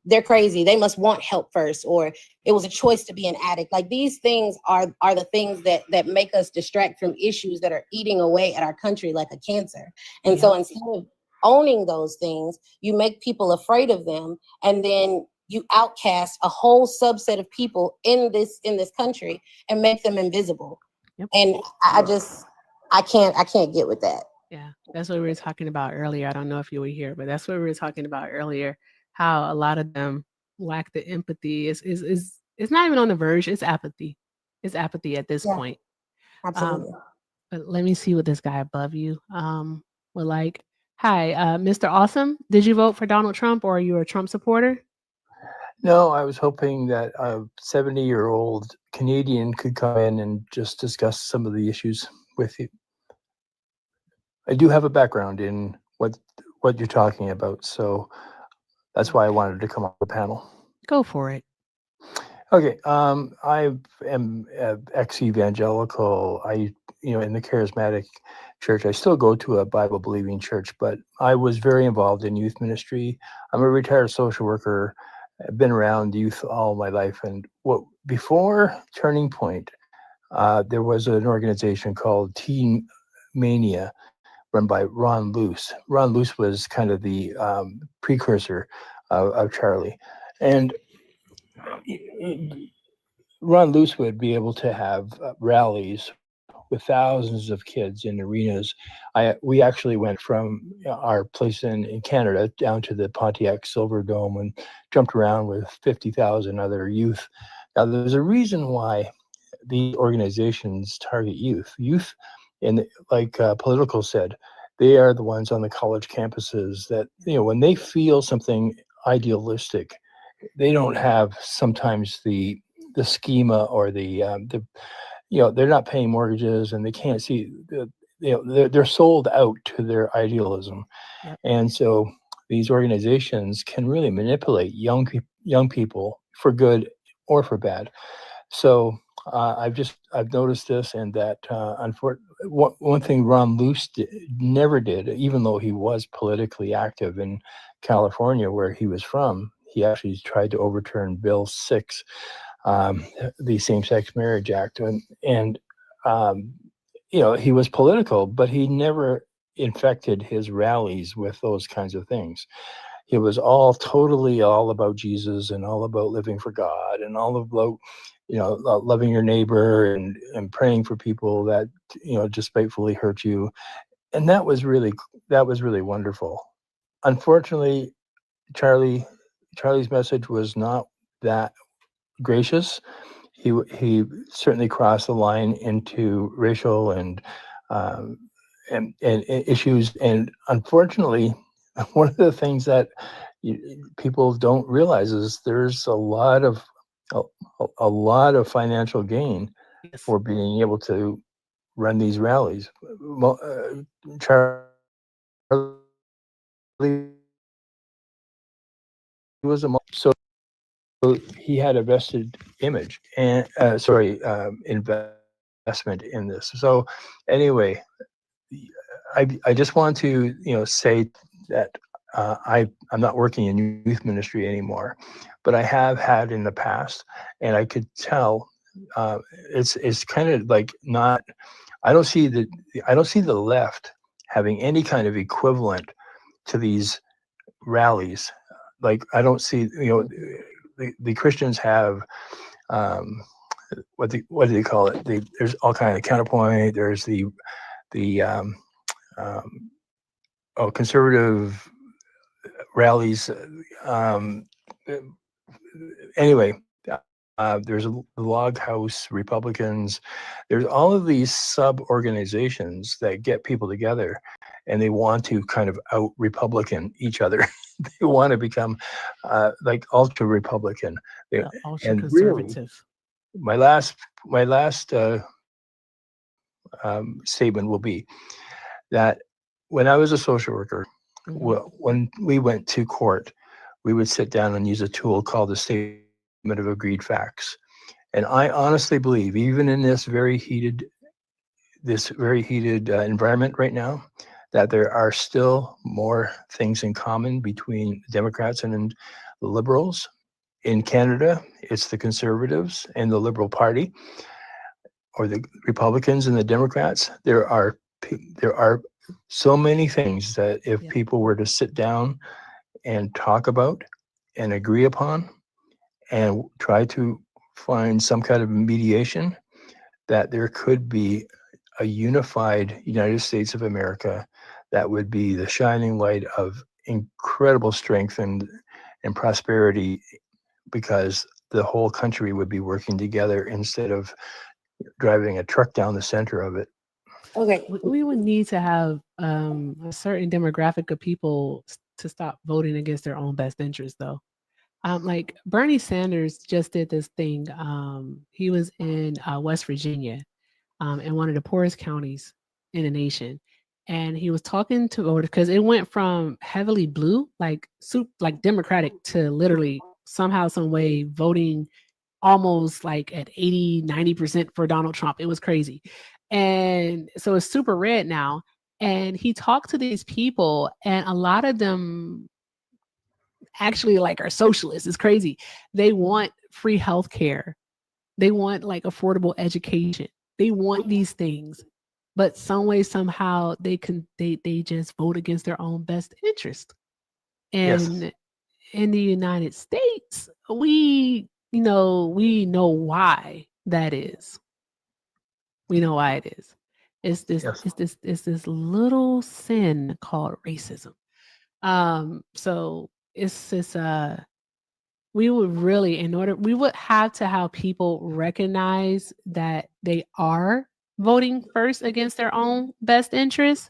they're crazy. They must want help first, or it was a choice to be an addict. Like, these things are the things that make us distract from issues that are eating away at our country like a cancer. And so instead of owning those things, you make people afraid of them, and then you outcast a whole subset of people in this country and make them invisible. Yep. And I can't get with that. Yeah, that's what we were talking about earlier. I don't know if you were here, but that's what we were talking about earlier. How a lot of them lack the empathy. It's not even on the verge. It's apathy. It's apathy at this point. Absolutely. But let me see what this guy above you would like. Hi, Mr. Awesome. Did you vote for Donald Trump, or are you a Trump supporter? No, I was hoping that a 70-year-old Canadian could come in and just discuss some of the issues with you. I do have a background in what you're talking about, so that's why I wanted to come on the panel. Go for it. Okay, I am ex-evangelical. In the charismatic church, I still go to a Bible-believing church, but I was very involved in youth ministry. I'm a retired social worker. I've been around youth all my life, and before Turning Point, there was an organization called Teen Mania, run by Ron Luce. Ron Luce was kind of the precursor of Charlie, and Ron Luce would be able to have rallies with thousands of kids in arenas. We actually went from our place in Canada down to the Pontiac Silverdome and jumped around with 50,000 other youth. Now, there's a reason why these organizations target youth. Youth, and like Political said, they are the ones on the college campuses that, when they feel something idealistic, they don't have sometimes the schema or the they're not paying mortgages, and they can't see they're sold out to their idealism. Yep. And so these organizations can really manipulate young people for good or for bad. So I've noticed this, and that one thing Ron Luce never did, even though he was politically active in California, where he was from, he actually tried to overturn Bill 6, the Same-Sex Marriage Act, and he was political, but he never infected his rallies with those kinds of things. It was totally all about Jesus, and all about living for God, and all about loving your neighbor, and praying for people that despitefully hurt you, and that was really wonderful. Unfortunately, Charlie's message was not that gracious. He certainly crossed the line into racial and issues, and unfortunately, one of the things that people don't realize is there's a lot of financial gain for being able to run these rallies. Charlie was so he had a vested image and investment in this. So anyway, I just want to say that I'm not working in youth ministry anymore, but I have had in the past, and I could tell it's kind of like not. I don't see the left having any kind of equivalent to these rallies like I don't see, the Christians have, um, what do they call it? There's all kind of counterpoint. There's the um, conservative rallies. Um, anyway, there's the Log House Republicans. There's all of these sub organizations that get people together, and they want to kind of out Republican each other. They want to become like ultra Republican. Ultra And really, conservative. my last statement will be that when I was a social worker, when we went to court, we would sit down and use a tool called the Statement of Agreed Facts. And I honestly believe, even in this very heated environment right now, that there are still more things in common between Democrats and the Liberals. In Canada, it's the Conservatives and the Liberal Party, or the Republicans and the Democrats. There are so many things that if people were to sit down and talk about and agree upon and try to find some kind of mediation, that there could be a unified United States of America that would be the shining light of incredible strength and prosperity, because the whole country would be working together instead of driving a truck down the center of it. Okay. We would need to have a certain demographic of people to stop voting against their own best interest, though. Like Bernie Sanders just did this thing. He was in West Virginia, in one of the poorest counties in the nation, and he was talking to voters because it went from heavily blue, like Democratic, to literally somehow, some way voting almost like at 80-90% for Donald Trump. It was crazy. And so it's super red now. And he talked to these people, and a lot of them actually like are socialists. It's crazy. They want free healthcare. They want like affordable education. They want these things. But some way, somehow they just vote against their own best interest. And in the United States, we know why that is. We know why it is. It's this little sin called racism. So it's this we would really, we would have to have people recognize that they are voting first against their own best interests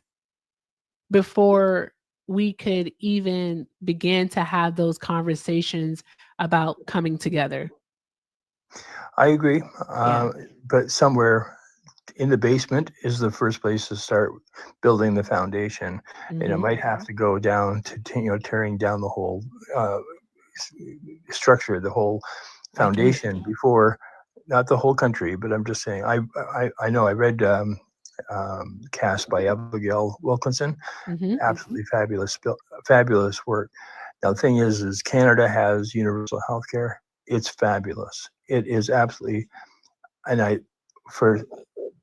before we could even begin to have those conversations about coming together. I agree. But somewhere in the basement is the first place to start building the foundation. And it might have to go down to, tearing down the whole structure, the whole foundation before, not the whole country, but I'm just saying, I know I read Cast by Abigail Wilkinson. Absolutely fabulous work. Now, the thing is Canada has universal health care. It's fabulous. It is absolutely, and for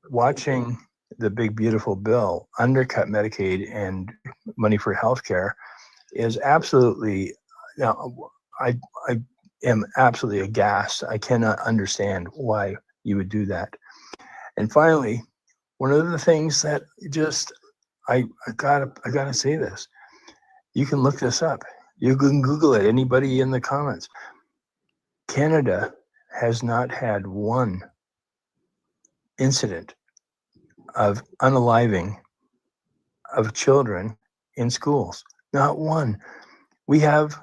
watching the big beautiful bill undercut Medicaid and money for health care is absolutely, now I am absolutely aghast. I cannot understand why you would do that. And finally, one of the things that just I gotta say this. You can look this up. You can Google it. Anybody in the comments. Canada has not had one incident of unaliving of children in schools. Not one. We have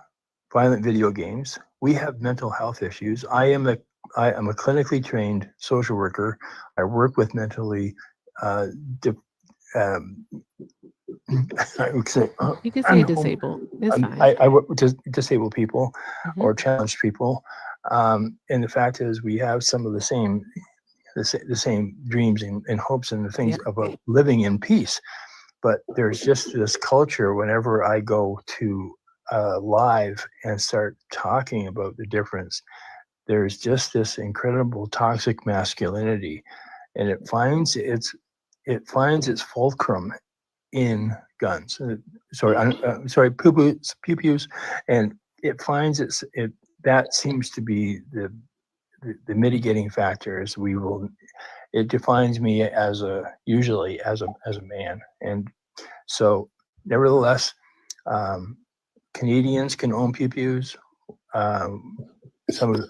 violent video games. We have mental health issues. I am a clinically trained social worker. I work with mentally I would say, you can say disabled. It's fine. I work with disabled people or challenged people. And the fact is, we have some of the same dreams and hopes and the things about living in peace. But there's just this culture whenever I go to live and start talking about the difference, there's just this incredible toxic masculinity, and it finds its fulcrum in guns. Pew-pews, and it finds it that seems to be the mitigating factors. It defines me usually as a man, and so nevertheless, Canadians can own pew-pews. Some of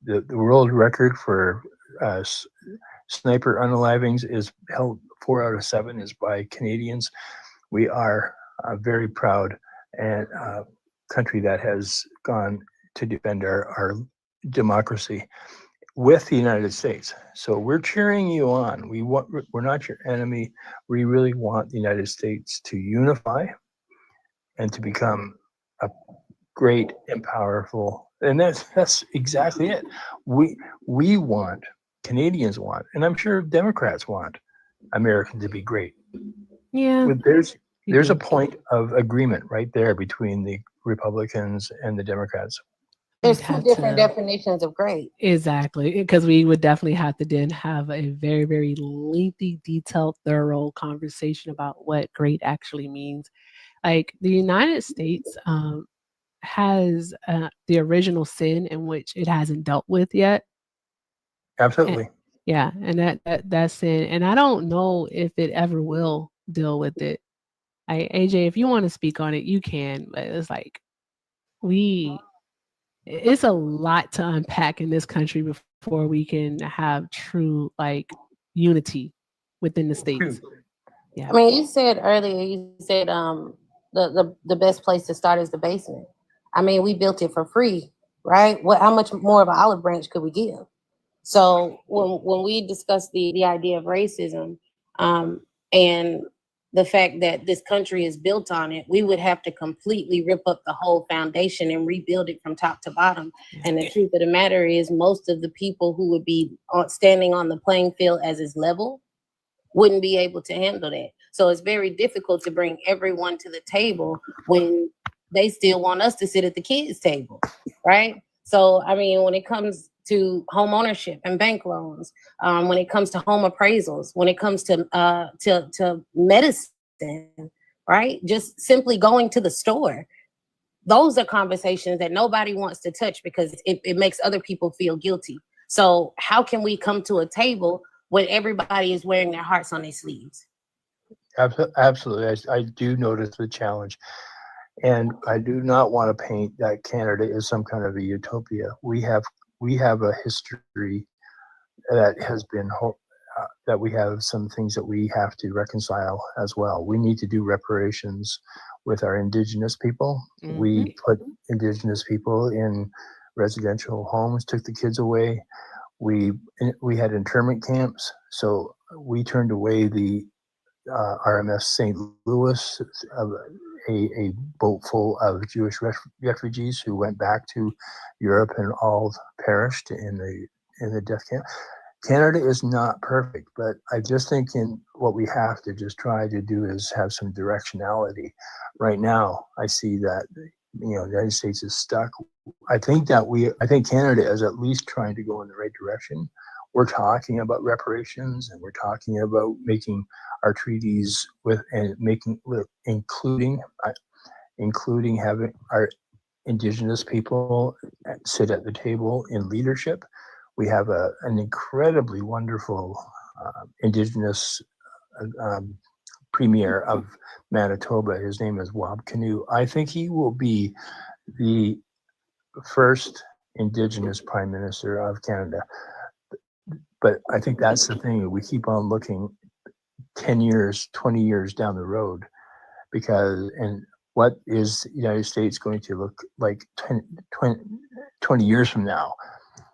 the world record for sniper unalivings is held 4 out of 7 is by Canadians. We are very proud and country that has gone to defend our democracy with the United States. So we're cheering you on. We're not your enemy. We really want the United States to unify and to become a great and powerful. And that's exactly it. We want, Canadians want, and I'm sure Democrats want America to be great. Yeah. But there's a point of agreement right there between the Republicans and the Democrats. There's two different definitions of great. Exactly, because we would definitely have to then have a very, very lengthy, detailed, thorough conversation about what great actually means. Like the United States has the original sin in which it hasn't dealt with yet. Absolutely. Yeah, and that's sin, and I don't know if it ever will deal with it. AJ, if you want to speak on it, you can. But it's like it's a lot to unpack in this country before we can have true unity within the states. Yeah. I mean, you said earlier, you said the best place to start is the basement. I mean, we built it for free, right? How much more of an olive branch could we give? So when we discuss the idea of racism, and the fact that this country is built on it, we would have to completely rip up the whole foundation and rebuild it from top to bottom. And the truth of the matter is, most of the people who would be standing on the playing field as is level wouldn't be able to handle that. So it's very difficult to bring everyone to the table when they still want us to sit at the kids' table, right? So, I mean, when it comes to home ownership and bank loans, when it comes to home appraisals, when it comes to medicine, right? Just simply going to the store. Those are conversations that nobody wants to touch because it makes other people feel guilty. So how can we come to a table when everybody is wearing their hearts on their sleeves? Absolutely. I do notice the challenge. And I do not want to paint that Canada is some kind of a utopia. We have a history that has been that we have some things that we have to reconcile as well. We need to do reparations with our Indigenous people. Mm-hmm. We put Indigenous people in residential homes, took the kids away. We had internment camps, so we turned away the RMS St. Louis, a boat full of Jewish refugees who went back to Europe and all perished in the death camp. Canada is not perfect, but I just think in what we have to just try to do is have some directionality. Right now, I see that the United States is stuck. I think Canada is at least trying to go in the right direction. We're talking about reparations, and we're talking about making our treaties including having our Indigenous people sit at the table in leadership. We have an incredibly wonderful Indigenous premier of Manitoba. His name is Wab Kinew. I think he will be the first Indigenous Prime Minister of Canada. But I think that's the thing. We keep on looking 10 years, 20 years down the road, and what is the United States going to look like 20 years from now?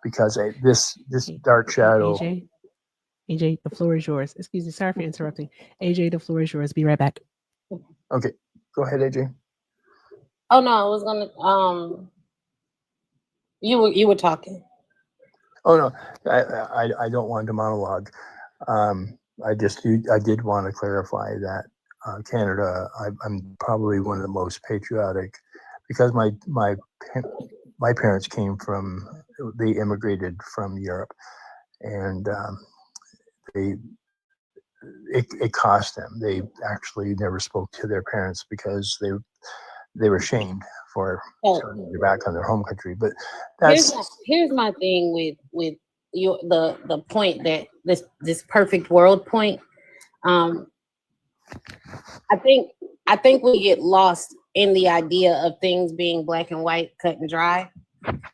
Because this dark shadow. AJ, the floor is yours. Excuse me, sorry for interrupting. AJ, the floor is yours. Be right back. Okay, go ahead, AJ. Oh no, I was gonna. You were talking. Oh no, I don't want to monologue. I did want to clarify that Canada. I'm probably one of the most patriotic because my parents they immigrated from Europe, and it cost them. They actually never spoke to their parents because they were shamed for So turning their back on their home country. But that's here's my thing with the point that this perfect world point. I think we get lost in the idea of things being black and white, cut and dry.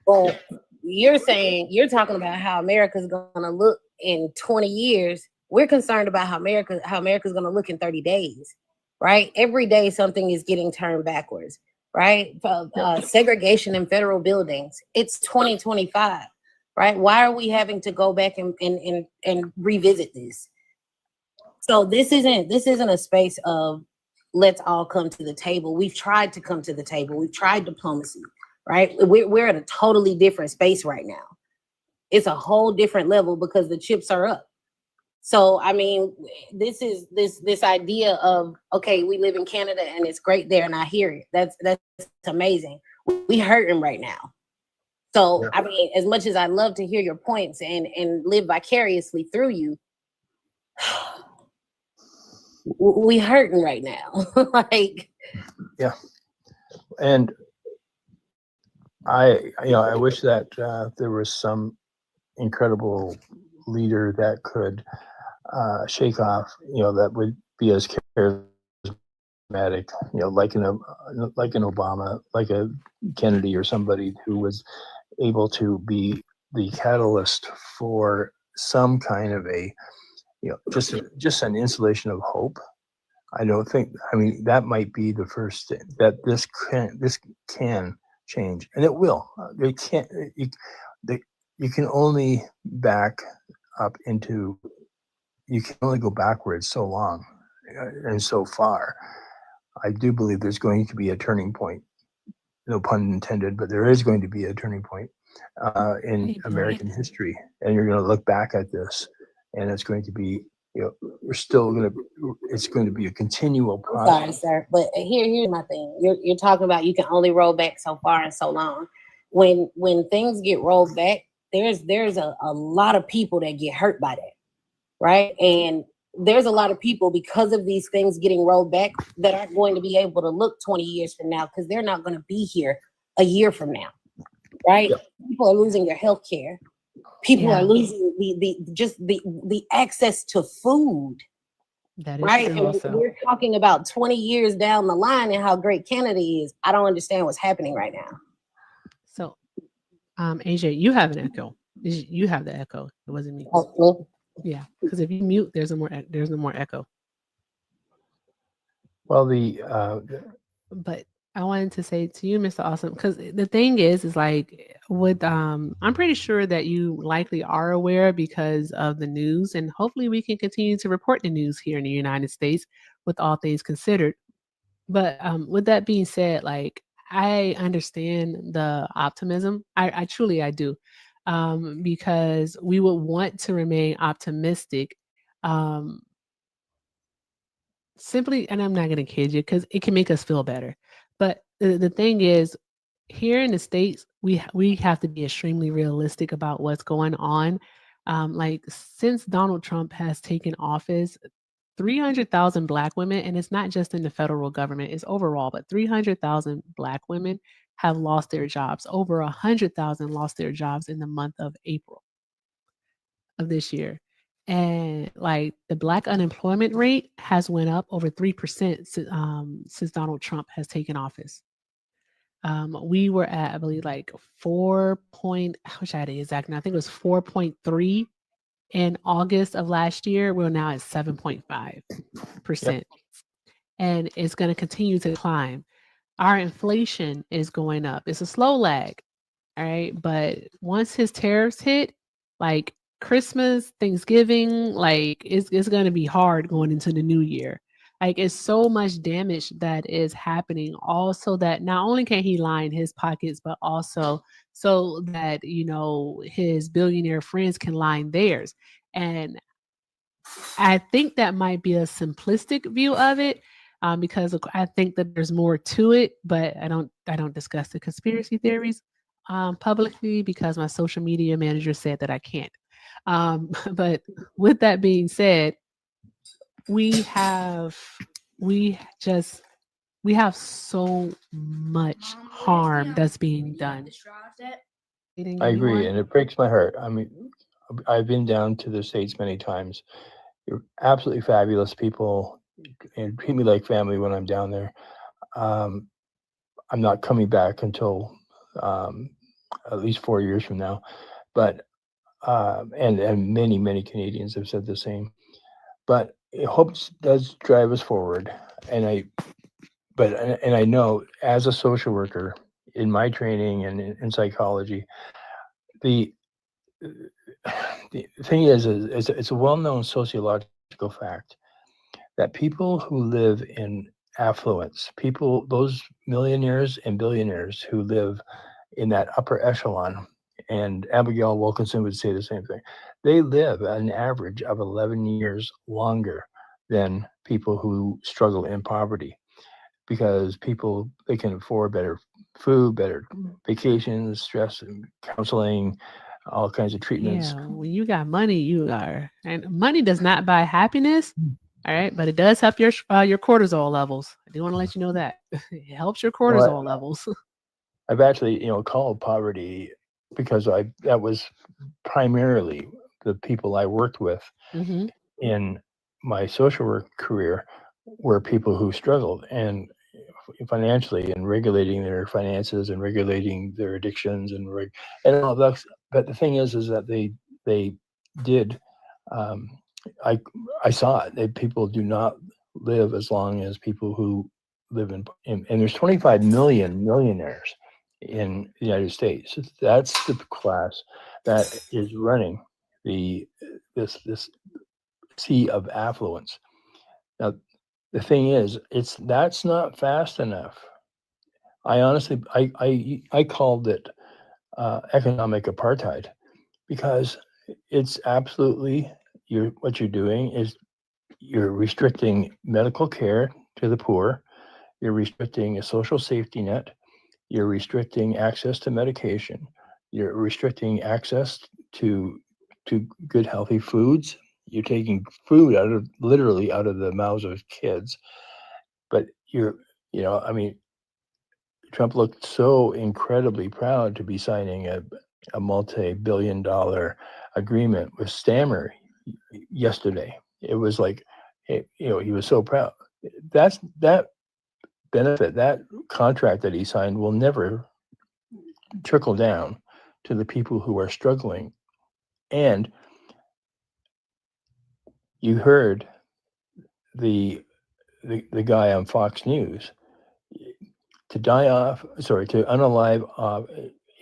But you're talking about how America's gonna look in 20 years. We're concerned about how America's gonna look in 30 days, right? Every day something is getting turned backwards, right? Segregation in federal buildings. It's 2025, right? Why are we having to go back and revisit this? So this isn't a space of let's all come to the table. We've tried to come to the table. We've tried diplomacy, right? We're at a totally different space right now. It's a whole different level because the chips are up. So I mean, this is this idea of, okay, we live in Canada and it's great there, and I hear it. That's amazing. We hurting right now. So I mean, as much as I love to hear your points and live vicariously through you, we hurting right now. Like, yeah. And I wish that there was some incredible leader that could shake off, that would be as charismatic, like an Obama, like a Kennedy, or somebody who was able to be the catalyst for some kind of a, just an installation of hope. I mean, that might be the first thing that this can change, and it will. You can only back up into, you can only go backwards so long and so far. I do believe there's going to be a turning point, no pun intended, but there is going to be a turning point in American history, and you're going to look back at this, and it's going to be, it's going to be a continual process. Sorry, sir, but here's my thing. You're talking about you can only roll back so far and so long. When things get rolled back, there's a lot of people that get hurt by that, right? And there's a lot of people, because of these things getting rolled back, that aren't going to be able to look 20 years from now because they're not going to be here a year from now, right? Yep. People are losing their health care. People are losing the access to food. That is right. true And also. we're talking about 20 years down the line and how great Canada is. I don't understand what's happening right now. So, AJ, you have an echo. You have the echo. It wasn't me. Oh, yeah, because if you mute, there's no more echo. Well, but I wanted to say to you, Mr. Awesome, because the thing is like with I'm pretty sure that you likely are aware because of the news, and hopefully we can continue to report the news here in the United States with all things considered. But with that being said, like I understand the optimism. I truly do, because we would want to remain optimistic. Simply, and I'm not going to kid you because it can make us feel better. But the thing is, here in the States, we have to be extremely realistic about what's going on. Like since Donald Trump has taken office, 300,000 Black women, and it's not just in the federal government, it's overall, but 300,000 Black women have lost their jobs. Over 100,000 lost their jobs in the month of April of this year. And like the Black unemployment rate has went up over 3% since Donald Trump has taken office. We were at, I believe, like I wish I had the exact number. I think it was 4.3 in August of last year. We're now at 7.5%. Yep. And it's going to continue to climb. Our inflation is going up. It's a slow lag. All right. But once his tariffs hit, like Christmas, Thanksgiving, like it's going to be hard going into the new year. Like it's so much damage that is happening. Also, that not only can he line his pockets, but also so that, his billionaire friends can line theirs. And I think that might be a simplistic view of it, because I think that there's more to it, but I don't discuss the conspiracy theories publicly because my social media manager said that I can't. But with that being said, we just we have so much harm that's being done. I agree, and it breaks my heart. I mean, I've been down to the States many times. You're absolutely fabulous people and treat me like family when I'm down there. Um, I'm not coming back until um, at least 4 years from now, but and many Canadians have said the same. But hope does drive us forward, and I know as a social worker in my training and in psychology, the the thing is it's a well-known sociological fact that people who live in affluence, people, those millionaires and billionaires who live in that upper echelon, and Abigail Wilkinson would say the same thing, they live at an average of 11 years longer than people who struggle in poverty, because people, they can afford better food, better vacations, stress and counseling, all kinds of treatments. Yeah, when you got money, you are, and money does not buy happiness. All right, but it does help your cortisol levels. I do want to let you know that it helps your Well, cortisol levels. I've actually, called poverty because that was primarily the people I worked with Hmm. in my social work career were people who struggled and financially, and regulating their finances and regulating their addictions and all that. But the thing is that they did. Um, I saw it. People do not live as long as people who live and there's 25 million millionaires in the United States. That's the class that is running this sea of affluence. Now, the thing is, that's not fast enough. I honestly, I called it economic apartheid, because it's absolutely what you're doing is you're restricting medical care to the poor, you're restricting a social safety net, you're restricting access to medication, you're restricting access to good healthy foods. You're taking food literally out of the mouths of kids. But I mean, Trump looked so incredibly proud to be signing a multi-billion-dollar agreement with Stammer yesterday. It was like, he was so proud. That benefit, that contract that he signed will never trickle down to the people who are struggling. And you heard the guy on Fox News to unalive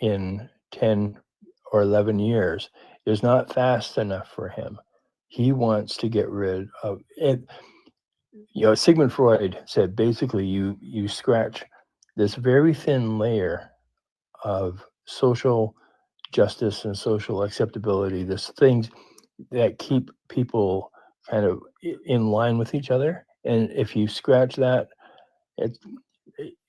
in 10 or 11 years is not fast enough for him. He wants to get rid of it. Sigmund Freud said basically you scratch this very thin layer of social justice and social acceptability, this things that keep people kind of in line with each other. And if you scratch that, it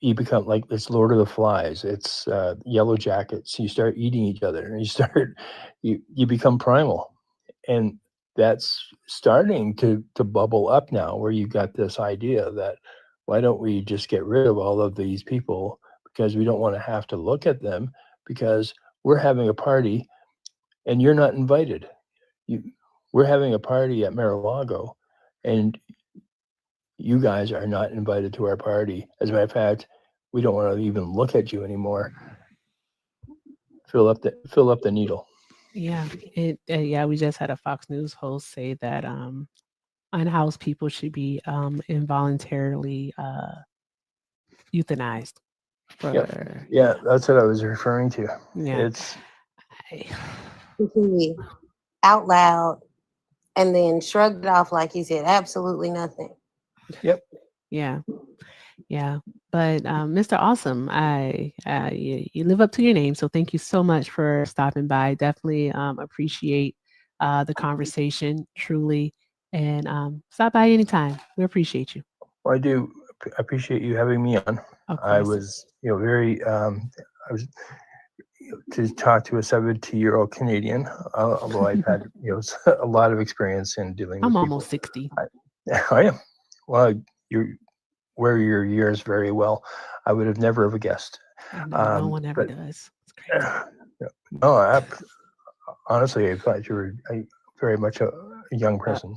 you become like it's Lord of the Flies. It's Yellow Jackets. You start eating each other, and you become primal, and that's starting to bubble up now. Where you got this idea that why don't we just get rid of all of these people because we don't want to have to look at them because we're having a party and you're not invited. We're having a party at Mar-a-Lago, and you guys are not invited to our party. As a matter of fact, we don't want to even look at you anymore. Fill up the needle. Yeah, yeah, we just had a Fox News host say that unhoused people should be involuntarily euthanized. Yeah, that's what I was referring to. Yeah. It's out loud, and then shrugged it off like he said absolutely nothing. Yep. Yeah. Yeah. But Mr. Awesome, you live up to your name, so thank you so much for stopping by. Definitely appreciate the conversation, truly, and stop by anytime. We appreciate you. Well, I do appreciate you having me on. I was, very. I was to talk to a 70-year-old Canadian, although I've had, a lot of experience in dealing with I'm people. almost 60. I am. Well, wear your years very well. I would have never have guessed. I know no one ever does. It's crazy. No, honestly, I thought you were very much a young person.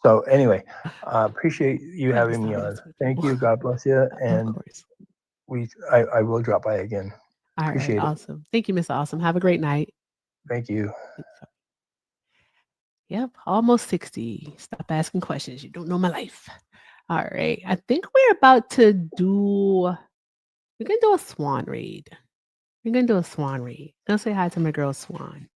So anyway, appreciate you having me on. Thank you. God bless you. And of course. I will drop by again. All Appreciate right, awesome. Thank you, Miss Awesome. Have a great night. Thank you. Yep, almost 60. Stop asking questions. You don't know my life. All right. I think we're about to we're gonna do a swan read. We're gonna do a swan read. Gonna say hi to my girl Swan.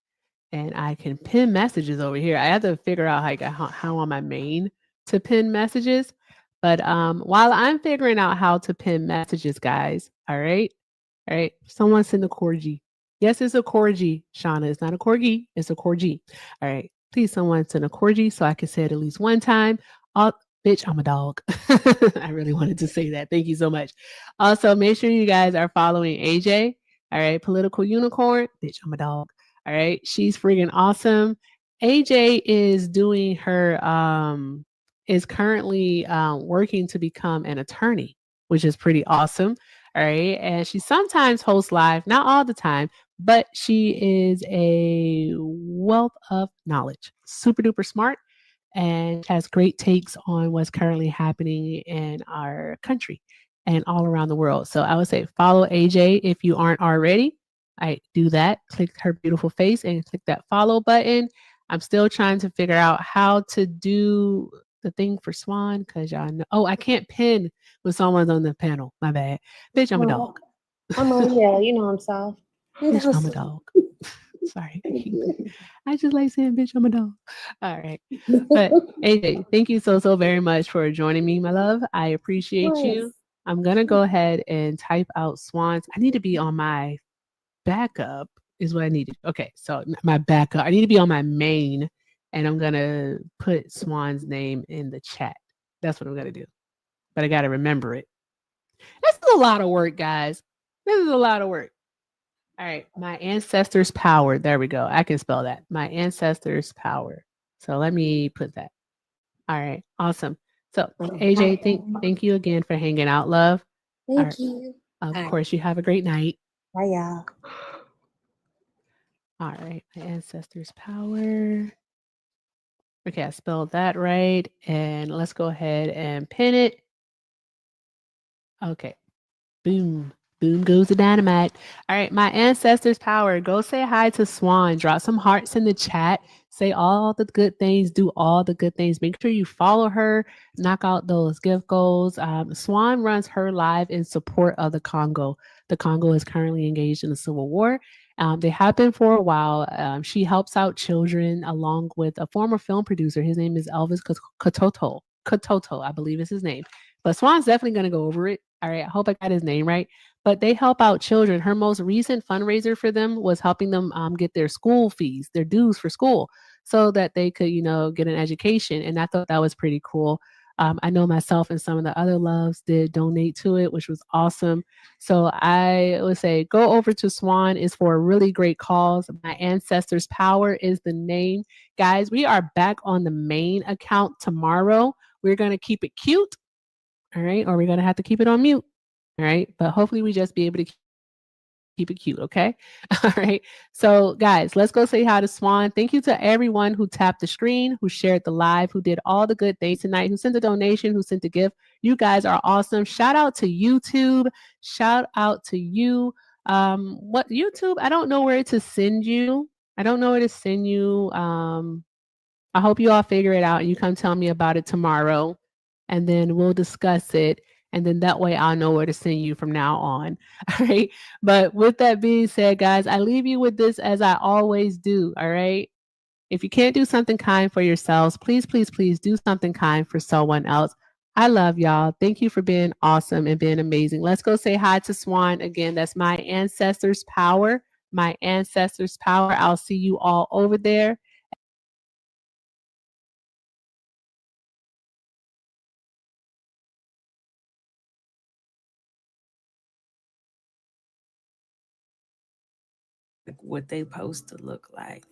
And I can pin messages over here. I have to figure out how on my main to pin messages. But while I'm figuring out how to pin messages, guys, all right, someone send a corgi. Yes, it's a corgi, Shauna. It's not a corgi, it's a corgi. All right, please, someone send a corgi so I can say it at least one time. Bitch, I'm a dog. I really wanted to say that. Thank you so much. Also, make sure you guys are following AJ. All right, political unicorn. Bitch, I'm a dog. All right. She's freaking awesome. AJ is doing her is currently working to become an attorney, which is pretty awesome. All right. And she sometimes hosts live, not all the time, but she is a wealth of knowledge. Super duper smart and has great takes on what's currently happening in our country and all around the world. So I would say follow AJ if you aren't already. I do that. Click her beautiful face and click that follow button. I'm still trying to figure out how to do the thing for Swan because y'all know. Oh, I can't pin when someone's on the panel. My bad. Bitch, I'm a dog. I'm on, yeah, you know I'm soft. Bitch, I'm a dog. Sorry. I just like saying, bitch, I'm a dog. All right. But AJ, thank you so very much for joining me, my love. I appreciate you. I'm going to go ahead and type out Swans. I need to be on my backup is what I need. Okay. So my backup, I need to be on my main and I'm going to put Swan's name in the chat. That's what I'm going to do. But I got to remember it. This is a lot of work, guys. This is a lot of work. All right, my ancestors' power. There we go. I can spell that. My ancestors' power. So let me put that. All right, awesome. So AJ, thank you again for hanging out, love. Thank you. Of course, you have a great night. Bye, y'all. All right, my ancestors' power. Okay, I spelled that right. And let's go ahead and pin it. Okay. Boom. Boom goes the dynamite. All right, my ancestors' power. Go say hi to Swan. Drop some hearts in the chat. Say all the good things. Do all the good things. Make sure you follow her. Knock out those gift goals. Swan runs her live in support of the Congo. The Congo is currently engaged in a civil war. They have been for a while. She helps out children along with a former film producer. His name is Elvis Katoto. Katoto, I believe is his name. But Swan's definitely going to go over it. All right. I hope I got his name right. But they help out children. Her most recent fundraiser for them was helping them get their school fees, their dues for school, so that they could, get an education. And I thought that was pretty cool. I know myself and some of the other loves did donate to it, which was awesome. So I would say go over to Swan. It's for a really great cause. My Ancestors Power is the name. Guys, we are back on the main account tomorrow. We're going to keep it cute. All right. Or we're going to have to keep it on mute. All right. But hopefully we just be able to keep it cute. Okay. All right. So guys, let's go say hi to Swan. Thank you to everyone who tapped the screen, who shared the live, who did all the good things tonight, who sent a donation, who sent a gift. You guys are awesome. Shout out to YouTube. Shout out to you. What YouTube? I don't know where to send you. I don't know where to send you. I hope you all figure it out and you come tell me about it tomorrow and then we'll discuss it. And then that way I'll know where to send you from now on. All right. But with that being said, guys, I leave you with this as I always do. All right. If you can't do something kind for yourselves, please, please, please do something kind for someone else. I love y'all. Thank you for being awesome and being amazing. Let's go say hi to Swan again. That's My Ancestors Power. My Ancestors Power. I'll see you all over there. What they supposed to look like.